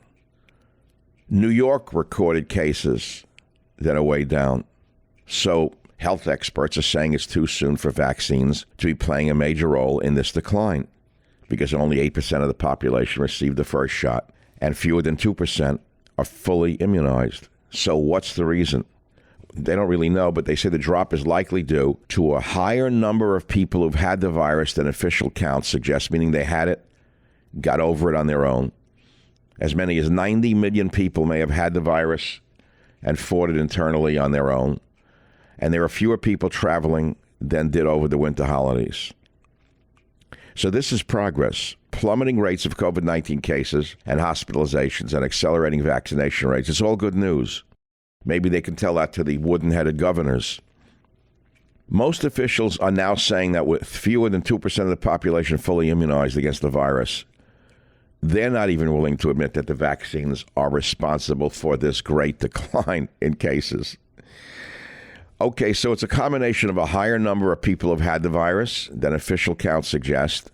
New York recorded cases that are way down. So health experts are saying it's too soon for vaccines to be playing a major role in this decline, because only 8% of the population received the first shot, and fewer than 2% are fully immunized. So what's the reason? They don't really know, but they say the drop is likely due to a higher number of people who've had the virus than official counts suggest, meaning they had it, got over it on their own. As many as 90 million people may have had the virus and fought it internally on their own, and there are fewer people traveling than did over the winter holidays. So this is progress. Plummeting rates of COVID-19 cases and hospitalizations and accelerating vaccination rates. It's all good news. Maybe they can tell that to the wooden-headed governors. Most officials are now saying that with fewer than 2% of the population fully immunized against the virus, they're not even willing to admit that the vaccines are responsible for this great decline in cases. Okay, so it's a combination of a higher number of people who've had the virus than official counts suggest,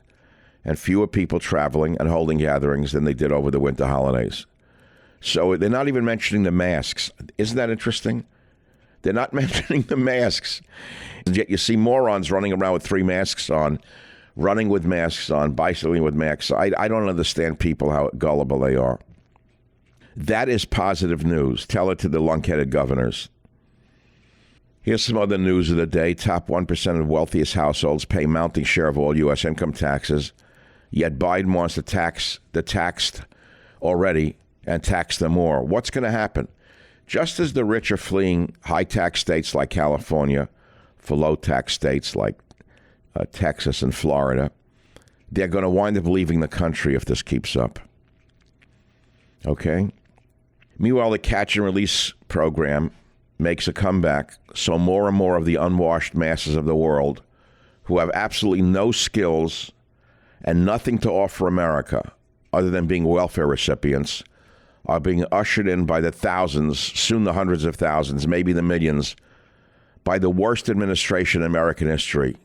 and fewer people traveling and holding gatherings than they did over the winter holidays. So they're not even mentioning the masks. Isn't that interesting? They're not mentioning the masks. Yet you see morons running around with 3 masks on, running with masks on, bicycling with masks. I don't understand people, how gullible they are. That is positive news. Tell it to the lunkheaded governors. Here's some other news of the day. Top 1% of wealthiest households pay mounting share of all U.S. income taxes, yet Biden wants to tax the taxed already and tax them more. What's going to happen? Just as the rich are fleeing high-tax states like California for low-tax states like Texas and Florida, they're going to wind up leaving the country if this keeps up. Okay? Meanwhile, the catch and release program makes a comeback, so more and more of the unwashed masses of the world who have absolutely no skills and nothing to offer America other than being welfare recipients are being ushered in by the thousands, soon the hundreds of thousands, maybe the millions, by the worst administration in American history,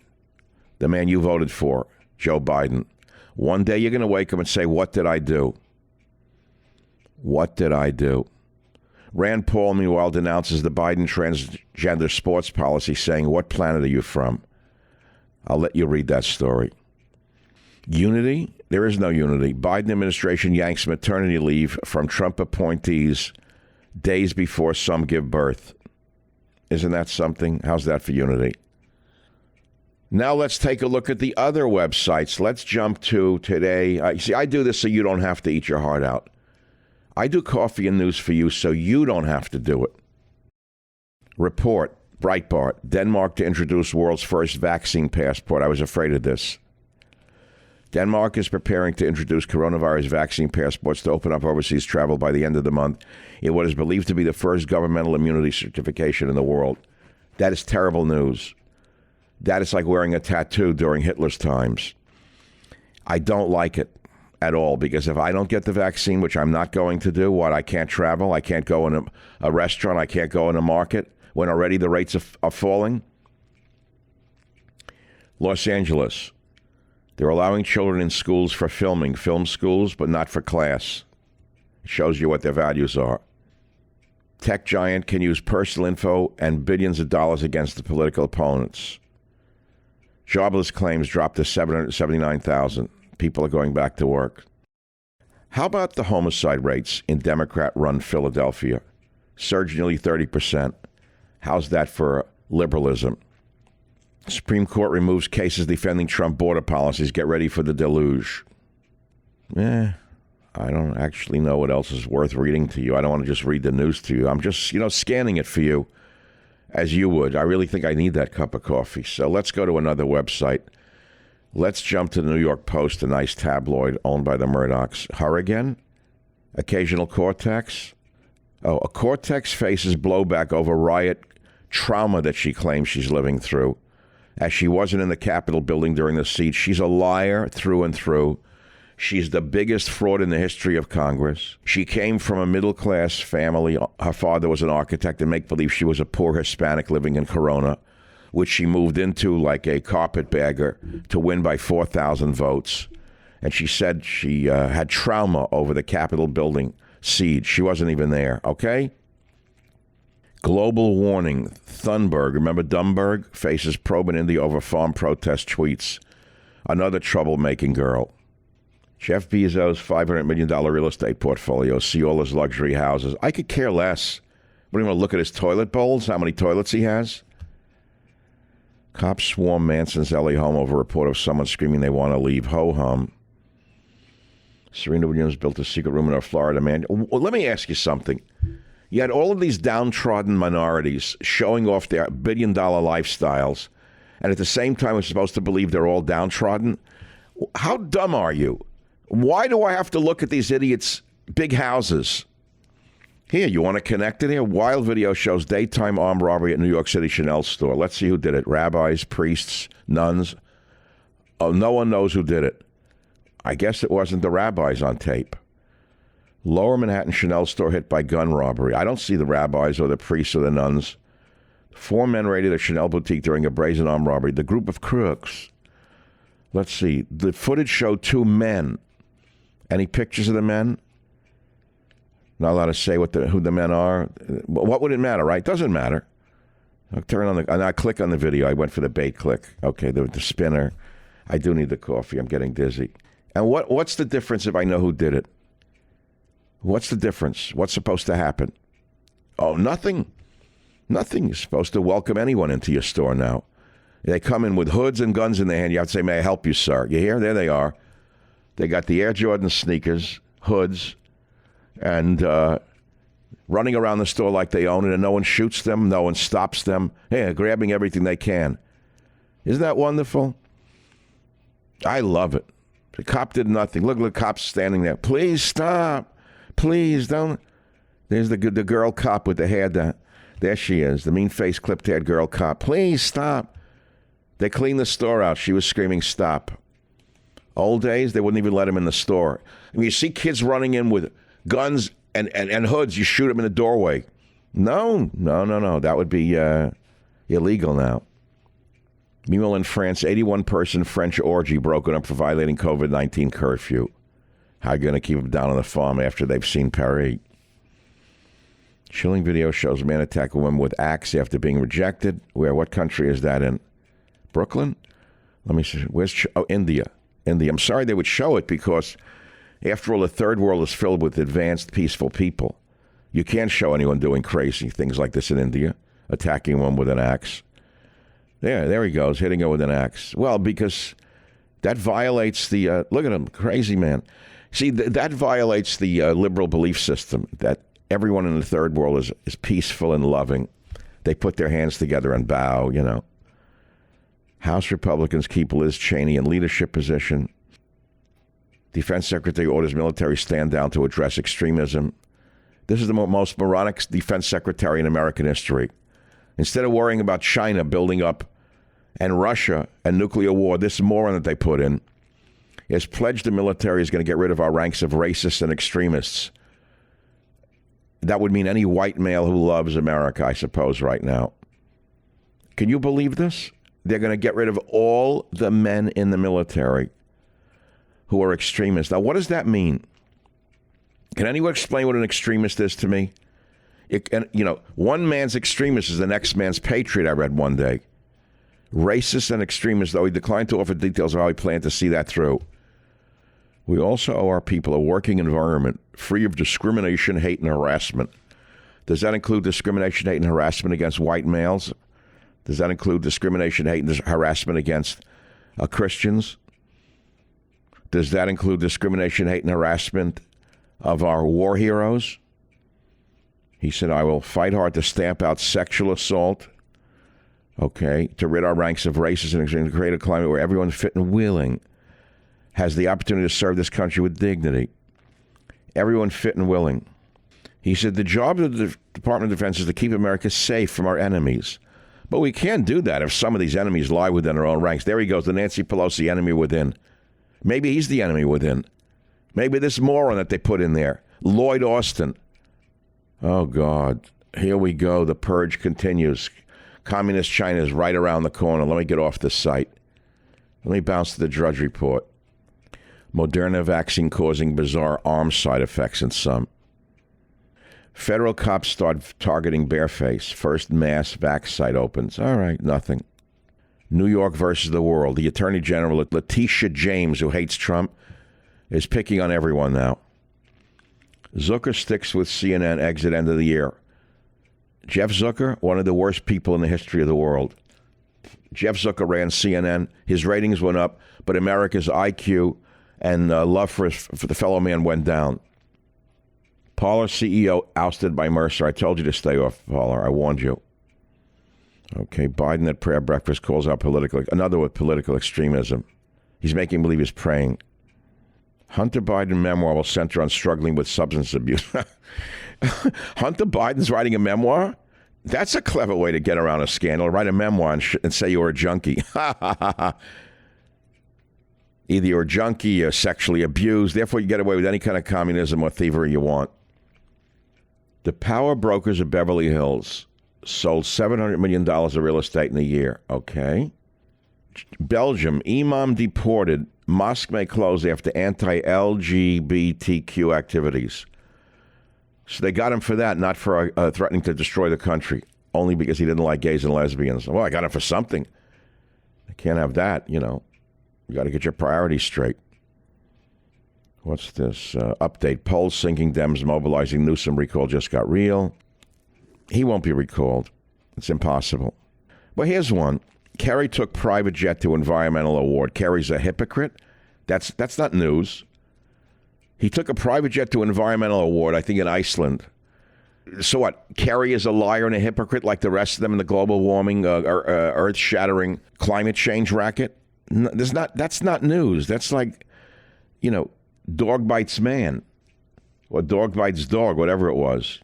the man you voted for, Joe Biden. One day you're going to wake up and say, what did I do? What did I do? Rand Paul, meanwhile, denounces the Biden transgender sports policy, saying, what planet are you from? I'll let you read that story. Unity? There is no unity. Biden administration yanks maternity leave from Trump appointees days before some give birth. Isn't that something? How's that for unity? Now let's take a look at the other websites. Let's jump to today. See, I do this so you don't have to eat your heart out. I do coffee and news for you so you don't have to do it. Report, Breitbart, Denmark to introduce world's first vaccine passport. I was afraid of this. Denmark is preparing to introduce coronavirus vaccine passports to open up overseas travel by the end of the month in what is believed to be the first governmental immunity certification in the world. That is terrible news. That is like wearing a tattoo during Hitler's times. I don't like it at all, because if I don't get the vaccine, which I'm not going to do, I can't travel, I can't go in a restaurant, I can't go in a market when already the rates are falling. Los Angeles. They're allowing children in schools for film schools, but not for class. It shows you what their values are. Tech giant can use personal info and billions of dollars against the political opponents. Jobless claims dropped to 779,000. People are going back to work. How about the homicide rates in Democrat-run Philadelphia? Surged nearly 30%. How's that for liberalism? Supreme Court removes cases defending Trump border policies. Get ready for the deluge. I don't actually know what else is worth reading to you. I don't want to just read the news to you. I'm just, scanning it for you as you would. I really think I need that cup of coffee. So let's go to another website. Let's jump to the New York Post, a nice tabloid owned by the Murdochs. Her again? Occasional Cortex? Oh, a Cortex faces blowback over riot trauma that she claims she's living through, as she wasn't in the Capitol building during the siege. She's a liar through and through. She's the biggest fraud in the history of Congress. She came from a middle-class family. Her father was an architect, and make believe she was a poor Hispanic living in Corona, which she moved into like a carpetbagger to win by 4,000 votes. And she said she had trauma over the Capitol building siege. She wasn't even there, okay? Global warning. Thunberg, remember Dumberg, faces probe in India over farm protest tweets. Another troublemaking girl. Jeff Bezos' $500 million real estate portfolio. See all his luxury houses. I could care less. What, do you want to look at his toilet bowls? How many toilets he has? Cops swarm Manson's LA home over a report of someone screaming they want to leave. Ho-hum. Serena Williams built a secret room in her Florida man. Well, let me ask you something. You had all of these downtrodden minorities showing off their billion-dollar lifestyles, and at the same time we're supposed to believe they're all downtrodden? How dumb are you? Why do I have to look at these idiots' big houses? Here, you want to connect it here? Wild video shows daytime armed robbery at New York City Chanel store. Let's see who did it. Rabbis, priests, nuns. Oh, no one knows who did it. I guess it wasn't the rabbis on tape. Lower Manhattan Chanel store hit by gun robbery. I don't see the rabbis or the priests or the nuns. 4 men raided a Chanel boutique during a brazen armed robbery. The group of crooks. Let's see. The footage showed 2 men. Any pictures of the men? Not allowed to say who the men are. What would it matter, right? Doesn't matter. I'll turn on and I click on the video. I went for the bait click. Okay, the spinner. I do need the coffee. I'm getting dizzy. And what's the difference if I know who did it? What's the difference? What's supposed to happen? Oh, nothing. Nothing. You're supposed to welcome anyone into your store now. They come in with hoods and guns in their hand. You have to say, may I help you, sir? You hear? There they are. They got the Air Jordan sneakers, hoods, and running around the store like they own it, and no one shoots them, no one stops them. Hey, grabbing everything they can. Isn't that wonderful? I love it. The cop did nothing. Look, the cop's standing there. Please stop. Please don't. There's the girl cop with the hair down. There she is, the mean-faced, clipped-haired girl cop. Please stop. They cleaned the store out. She was screaming, stop. Old days, they wouldn't even let him in the store. I mean, you see kids running in with guns and hoods, you shoot them in the doorway. No. That would be illegal now. Meanwhile, in France, 81-person French orgy broken up for violating COVID-19 curfew. How are you going to keep them down on the farm after they've seen Paris? Chilling video shows a man attack a woman with axe after being rejected. Where? What country is that in? Brooklyn? Let me see. Where's India. India. I'm sorry they would show it because, after all, the third world is filled with advanced, peaceful people. You can't show anyone doing crazy things like this in India, attacking one with an axe. There he goes, hitting her with an axe. Well, because that violates the, look at him, crazy man. See, that violates the liberal belief system that everyone in the third world is peaceful and loving. They put their hands together and bow, you know. House Republicans keep Liz Cheney in leadership position. Defense Secretary orders military stand down to address extremism. This is the most moronic defense secretary in American history. Instead of worrying about China building up and Russia and nuclear war, this moron that they put in has pledged the military is going to get rid of our ranks of racists and extremists. That would mean any white male who loves America, I suppose, right now. Can you believe this? They're going to get rid of all the men in the military who are extremists. Now, what does that mean? Can anyone explain what an extremist is to me? One man's extremist is the next man's patriot, I read one day. Racist and extremist, though he declined to offer details of how he planned to see that through. We also owe our people a working environment free of discrimination, hate, and harassment. Does that include discrimination, hate, and harassment against white males? Does that include discrimination, hate, and harassment against Christians? Does that include discrimination, hate, and harassment of our war heroes? He said, I will fight hard to stamp out sexual assault, to rid our ranks of racism and to create a climate where everyone fit and willing has the opportunity to serve this country with dignity. Everyone fit and willing. He said, the job of the Department of Defense is to keep America safe from our enemies. But we can't do that if some of these enemies lie within our own ranks. There he goes, the Nancy Pelosi enemy within. Maybe he's the enemy within. Maybe this moron that they put in there, Lloyd Austin. Oh, God. Here we go. The purge continues. Communist China is right around the corner. Let me get off this site. Let me bounce to the Drudge Report. Moderna vaccine causing bizarre arm side effects in some. Federal cops start targeting Bareface. First mass vax site opens. All right, nothing. New York versus the world. The Attorney General, Letitia James, who hates Trump, is picking on everyone now. Zucker sticks with CNN exit end of the year. Jeff Zucker, one of the worst people in the history of the world. Jeff Zucker ran CNN. His ratings went up, but America's IQ and love for the fellow man went down. Parler CEO ousted by Mercer. I told you to stay off Parler. I warned you. Okay, Biden at prayer breakfast calls out another with political extremism. He's making believe he's praying. Hunter Biden memoir will center on struggling with substance abuse. Hunter Biden's writing a memoir? That's a clever way to get around a scandal. Write a memoir and say you were a junkie. Either you're a junkie, you're sexually abused. Therefore, you get away with any kind of communism or thievery you want. The power brokers of Beverly Hills sold $700 million of real estate in a year. Okay. Belgium, imam deported. Mosque may close after anti-LGBTQ activities. So they got him for that, not for threatening to destroy the country, only because he didn't like gays and lesbians. Well, I got him for something. I can't have that, You got to get your priorities straight. What's this? Update. Polls sinking, Dems mobilizing. Newsom recall just got real. He won't be recalled. It's impossible. Well, here's one. Kerry took private jet to environmental award. Kerry's a hypocrite? That's not news. He took a private jet to environmental award, I think in Iceland. So what? Kerry is a liar and a hypocrite like the rest of them in the global warming, earth-shattering climate change racket? That's not news. That's like, dog bites man or dog bites dog, whatever it was.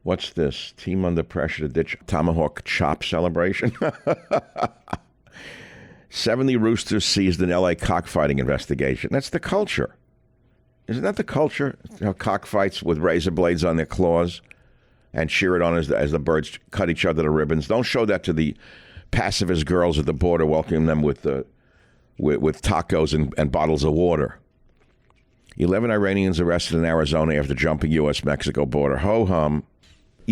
What's this? Team under pressure to ditch tomahawk chop celebration? 70 roosters seized in L.A. cockfighting investigation. That's the culture. Isn't that the culture? Cockfights with razor blades on their claws and cheer it on as the birds cut each other to ribbons. Don't show that to the pacifist girls at the border, welcoming them with tacos and bottles of water. 11 Iranians arrested in Arizona after jumping U.S.-Mexico border. Ho-hum.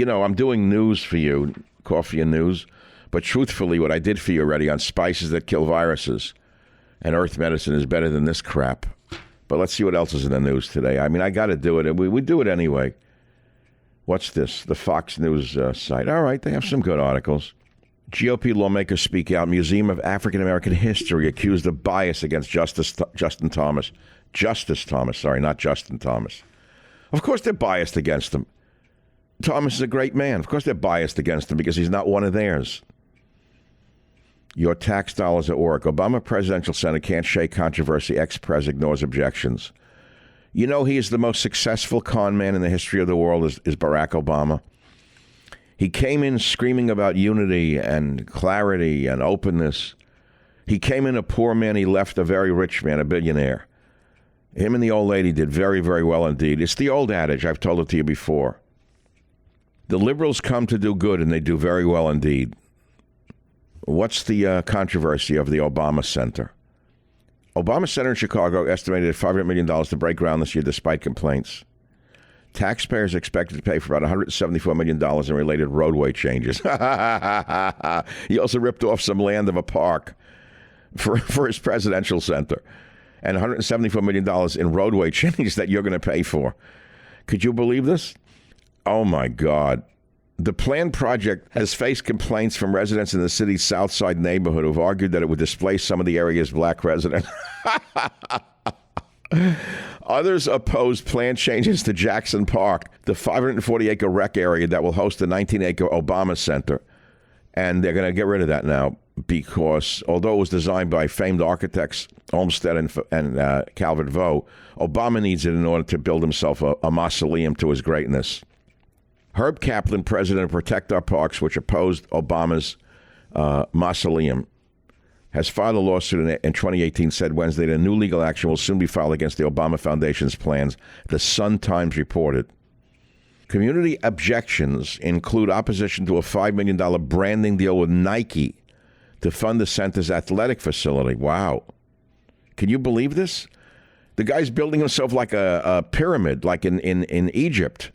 I'm doing news for you, coffee and news, but truthfully, what I did for you already on spices that kill viruses and earth medicine is better than this crap. But let's see what else is in the news today. I mean, I got to do it, and we do it anyway. What's this? The Fox News site. All right, they have some good articles. GOP lawmakers speak out. Museum of African American History accused of bias against Justin Thomas. Justice Thomas, sorry, not Justin Thomas. Of course they're biased against him. Thomas is a great man. Of course they're biased against him because he's not one of theirs. Your tax dollars at work. Obama presidential center can't shake controversy. Ex-pres ignores objections. You know he is the most successful con man in the history of the world is Barack Obama. He came in screaming about unity and clarity and openness. He came in a poor man. He left a very rich man, a billionaire. Him and the old lady did very, very well indeed. It's the old adage. I've told it to you before. The liberals come to do good, and they do very well indeed. What's the controversy of the Obama Center? Obama Center in Chicago estimated $500 million to break ground this year despite complaints. Taxpayers expected to pay for about $174 million in related roadway changes. He also ripped off some land of a park for his presidential center. And $174 million in roadway changes that you're going to pay for. Could you believe this? Oh, my God. The planned project has faced complaints from residents in the city's South Side neighborhood who've argued that it would displace some of the area's black residents. Others opposed planned changes to Jackson Park, the 540-acre rec area that will host the 19-acre Obama Center. And they're going to get rid of that now because, although it was designed by famed architects Olmsted and Calvert Vaux, Obama needs it in order to build himself a mausoleum to his greatness. Herb Kaplan, president of Protect Our Parks, which opposed Obama's mausoleum, has filed a lawsuit in 2018, said Wednesday that a new legal action will soon be filed against the Obama Foundation's plans, the Sun-Times reported. Community objections include opposition to a $5 million branding deal with Nike to fund the center's athletic facility. Wow. Can you believe this? The guy's building himself like a pyramid, like in Egypt.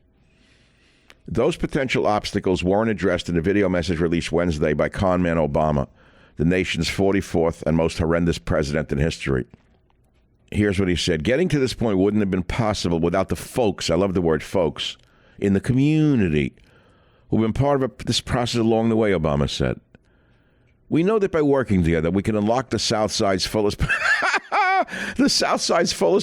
Those potential obstacles weren't addressed in a video message released Wednesday by conman Obama, the nation's 44th and most horrendous president in history. Here's what he said. Getting to this point wouldn't have been possible without the folks, I love the word folks, in the community who've been part of this process along the way, Obama said. We know that by working together, we can unlock the South Side's fullest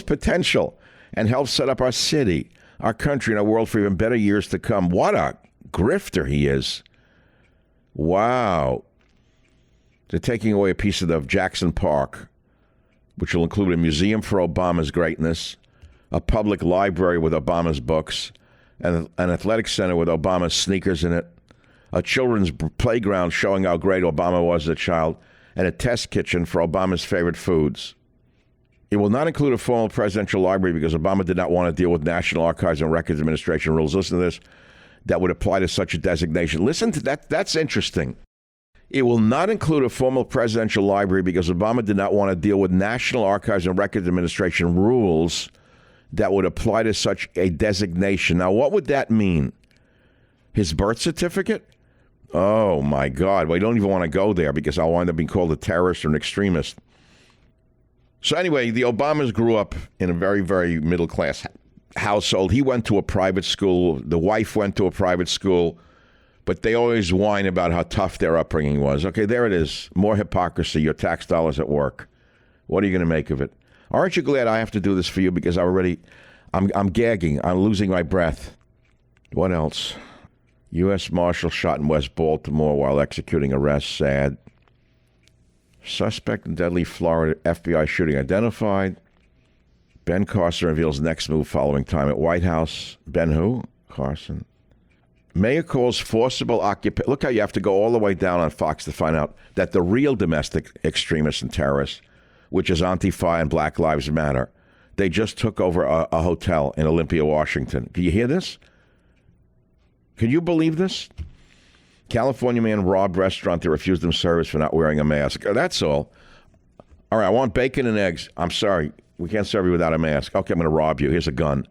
potential and help set up our city, our country, and our world for even better years to come. What a grifter he is. Wow. They're taking away a piece of Jackson Park, which will include a museum for Obama's greatness, a public library with Obama's books, and an athletic center with Obama's sneakers in it, a children's playground showing how great Obama was as a child, and a test kitchen for Obama's favorite foods. It will not include a formal presidential library because Obama did not want to deal with National Archives and Records Administration rules. Listen to this. That would apply to such a designation. Listen to that. That's interesting. It will not include a formal presidential library because Obama did not want to deal with National Archives and Records Administration rules that would apply to such a designation. Now, what would that mean? His birth certificate? Oh, my God. Well, I don't even want to go there because I'll wind up being called a terrorist or an extremist. So anyway, the Obamas grew up in a very, very middle-class household. He went to a private school. The wife went to a private school. But they always whine about how tough their upbringing was. Okay, there it is. More hypocrisy. Your tax dollars at work. What are you going to make of it? Aren't you glad I have to do this for you? Because I'm gagging. I'm losing my breath. What else? U.S. Marshal shot in West Baltimore while executing arrest. Sad. Suspect in deadly Florida FBI shooting identified. Ben Carson reveals next move following time at White House. Ben who? Carson. Mayor calls forcible occupation. Look how you have to go all the way down on Fox to find out that the real domestic extremists and terrorists, which is Antifa and Black Lives Matter, they just took over a hotel in Olympia, Washington. Can you hear this? Can you believe this? California man robbed restaurant that refused him service for not wearing a mask. That's all. All right, I want bacon and eggs. I'm sorry. We can't serve you without a mask. Okay, I'm going to rob you. Here's a gun.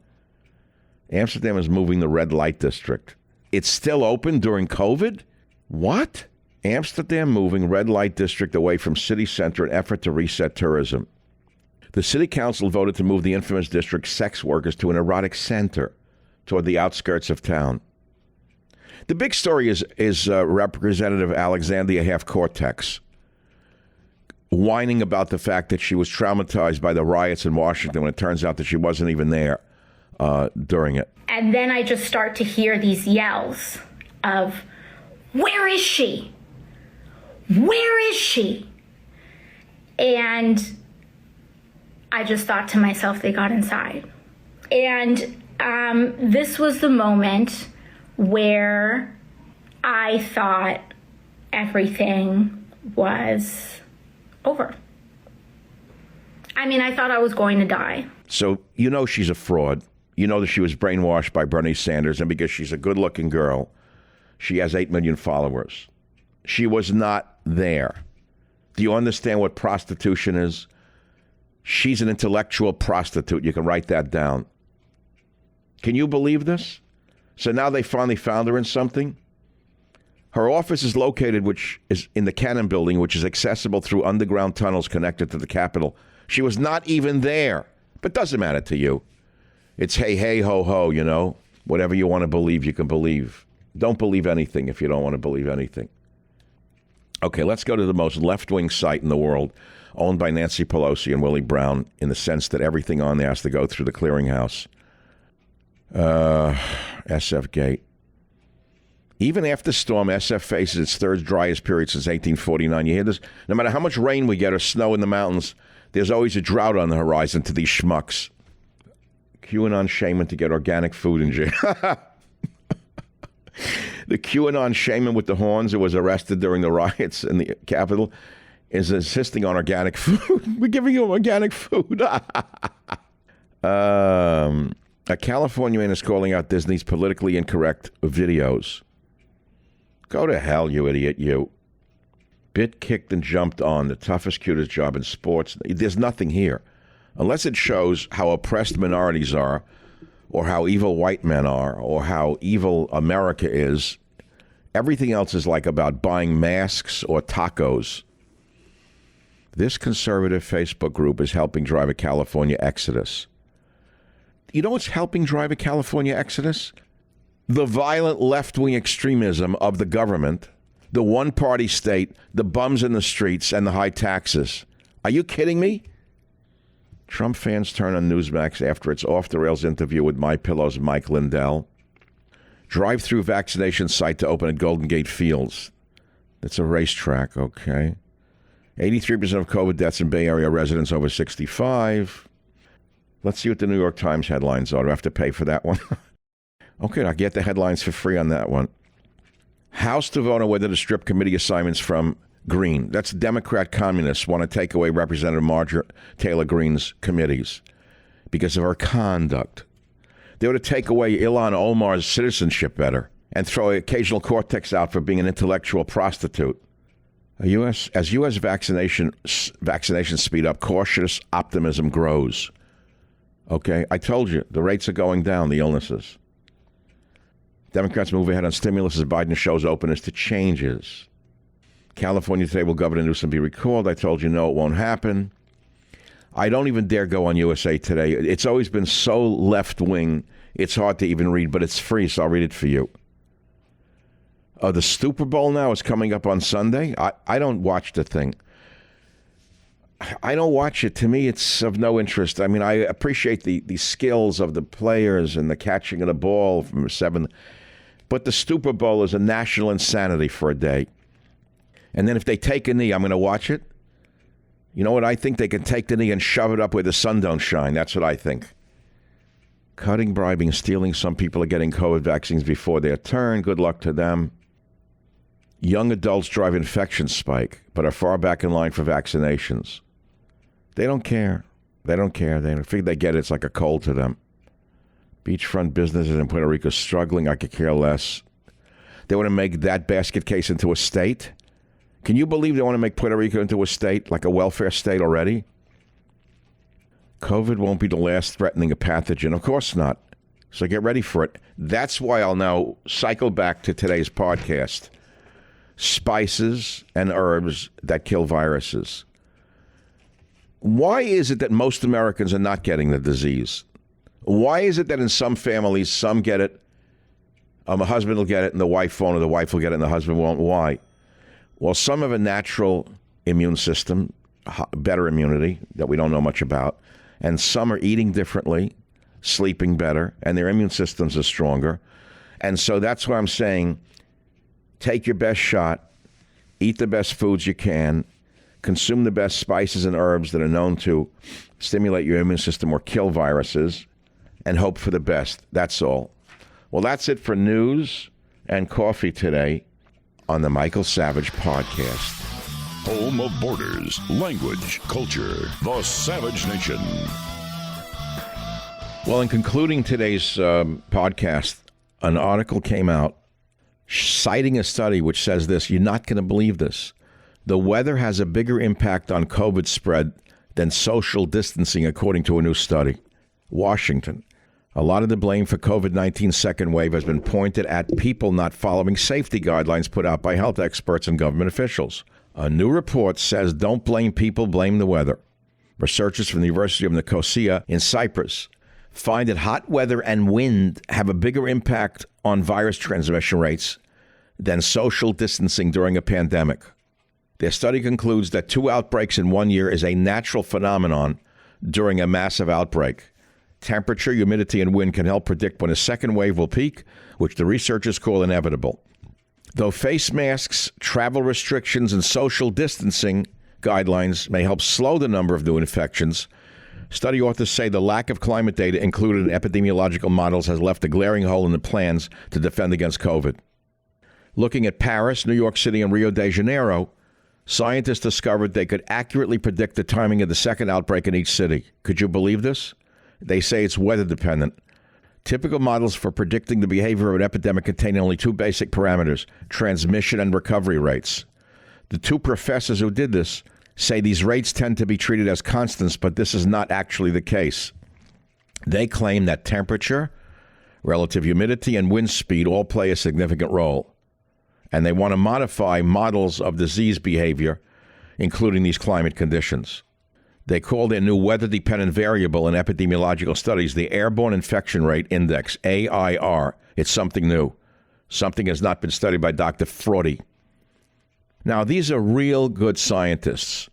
Amsterdam is moving the red light district. It's still open during COVID? What? Amsterdam moving red light district away from city center in effort to reset tourism. The city council voted to move the infamous district's sex workers to an erotic center toward the outskirts of town. The big story is Representative Alexandria Cortex whining about the fact that she was traumatized by the riots in Washington when it turns out that she wasn't even there during it. And then I just start to hear these yells of, where is she? Where is she? And I just thought to myself, they got inside. And this was the moment where I thought everything was over. I mean, I thought I was going to die. So you know she's a fraud. You know that she was brainwashed by Bernie Sanders, and because she's a good-looking girl, she has 8 million followers. She was not there. Do you understand what prostitution is? She's an intellectual prostitute. You can write that down. Can you believe this? So now they finally found her in something. Her office is located, which is in the Cannon Building, which is accessible through underground tunnels connected to the Capitol. She was not even there, but doesn't matter to you. It's hey, hey, ho, ho, you know. Whatever you want to believe, you can believe. Don't believe anything if you don't want to believe anything. Okay, let's go to the most left-wing site in the world, owned by Nancy Pelosi and Willie Brown, in the sense that everything on there has to go through the clearinghouse. SF Gate. Even after storm, SF faces its third driest period since 1849. You hear this? No matter how much rain we get or snow in the mountains, there's always a drought on the horizon to these schmucks. QAnon shaman to get organic food in jail. The QAnon shaman with the horns who was arrested during the riots in the Capitol is insisting on organic food. We're giving you organic food. A California man is calling out Disney's politically incorrect videos. Go to hell, you idiot, you. Bit kicked and jumped on, the toughest, cutest job in sports. There's nothing here. Unless it shows how oppressed minorities are, or how evil white men are, or how evil America is, everything else is like about buying masks or tacos. This conservative Facebook group is helping drive a California exodus. You know what's helping drive a California exodus? The violent left-wing extremism of the government, the one-party state, the bums in the streets, and the high taxes. Are you kidding me? Trump fans turn on Newsmax after its off-the-rails interview with MyPillow's Mike Lindell. Drive-through vaccination site to open at Golden Gate Fields. It's a racetrack, okay. 83% of COVID deaths in Bay Area residents over 65. Let's see what the New York Times headlines are. Do I have to pay for that one? Okay, I'll get the headlines for free on that one. House to vote on whether to strip committee assignments from Green. That's Democrat communists want to take away Representative Marjorie Taylor Greene's committees because of her conduct. They ought to take away Ilhan Omar's citizenship better and throw occasional Cortex out for being an intellectual prostitute. As U.S. vaccinations speed up, cautious optimism grows. Okay, I told you, the rates are going down, the illnesses. Democrats move ahead on stimulus as Biden shows openness to changes. California today, will Governor Newsom be recalled? I told you, no, it won't happen. I don't even dare go on USA Today. It's always been so left-wing, it's hard to even read, but it's free, so I'll read it for you. The Super Bowl now is coming up on Sunday. I don't watch the thing. I don't watch it. To me, it's of no interest. I mean, I appreciate the skills of the players and the catching of the ball from 7. But the Super Bowl is a national insanity for a day. And then if they take a knee, I'm going to watch it. You know what I think? They can take the knee and shove it up where the sun don't shine. That's what I think. Cutting, bribing, stealing. Some people are getting COVID vaccines before their turn. Good luck to them. Young adults drive infection spike, but are far back in line for vaccinations. They don't care. They don't care. They figure they get it. It's like a cold to them. Beachfront businesses in Puerto Rico struggling. I could care less. They want to make that basket case into a state. Can you believe they want to make Puerto Rico into a state, like a welfare state already? COVID won't be the last threatening a pathogen. Of course not. So get ready for it. That's why I'll now cycle back to today's podcast. Spices and herbs that kill viruses. Why is it that most Americans are not getting the disease? Why is it that in some families, some get it The husband will get it and the wife won't, or the wife will get it and the husband won't. Why? Well, some have a natural immune system, better immunity that we don't know much about, and some are eating differently, sleeping better, and their immune systems are stronger. And so that's why I'm saying, take your best shot, eat the best foods you can, consume the best spices and herbs that are known to stimulate your immune system or kill viruses, and hope for the best. That's all. Well, that's it for news and coffee today on the Michael Savage Podcast. Home of borders, language, culture, the Savage Nation. Well, in concluding today's podcast, an article came out citing a study which says this. You're not going to believe this. The weather has a bigger impact on COVID spread than social distancing, according to a new study. Washington. A lot of the blame for COVID-19 second wave has been pointed at people not following safety guidelines put out by health experts and government officials. A new report says don't blame people, blame the weather. Researchers from the University of Nicosia in Cyprus find that hot weather and wind have a bigger impact on virus transmission rates than social distancing during a pandemic. Their study concludes that 2 outbreaks in 1 year is a natural phenomenon during a massive outbreak. Temperature, humidity, and wind can help predict when a second wave will peak, which the researchers call inevitable. Though face masks, travel restrictions, and social distancing guidelines may help slow the number of new infections, study authors say the lack of climate data included in epidemiological models has left a glaring hole in the plans to defend against COVID. Looking at Paris, New York City, and Rio de Janeiro, scientists discovered they could accurately predict the timing of the second outbreak in each city. Could you believe this? They say it's weather dependent. Typical models for predicting the behavior of an epidemic contain only 2 basic parameters: transmission and recovery rates. The 2 professors who did this say these rates tend to be treated as constants, but this is not actually the case. They claim that temperature, relative humidity, and wind speed all play a significant role. And they want to modify models of disease behavior, including these climate conditions. They call their new weather-dependent variable in epidemiological studies the Airborne Infection Rate Index, AIR. It's something new. Something has not been studied by Dr. Fraudy. Now, these are real good scientists.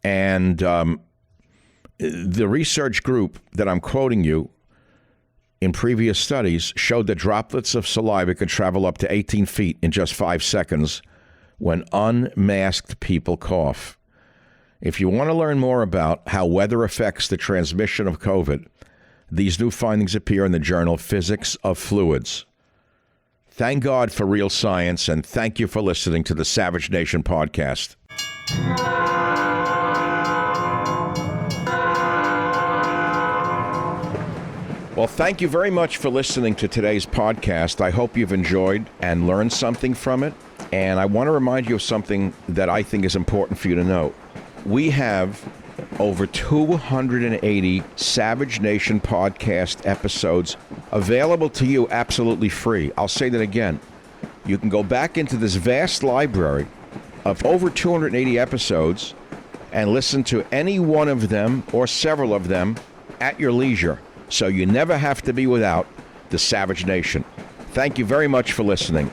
And the research group that I'm quoting you in previous studies showed that droplets of saliva could travel up to 18 feet in just 5 seconds when unmasked people cough. If you want to learn more about how weather affects the transmission of COVID, these new findings appear in the journal Physics of Fluids. Thank God for real science, and thank you for listening to the Savage Nation podcast. Well, thank you very much for listening to today's podcast. I hope you've enjoyed and learned something from it. And I want to remind you of something that I think is important for you to know. We have over 280 Savage Nation podcast episodes available to you absolutely free. I'll say that again. You can go back into this vast library of over 280 episodes and listen to any one of them or several of them at your leisure. So you never have to be without the Savage Nation. Thank you very much for listening.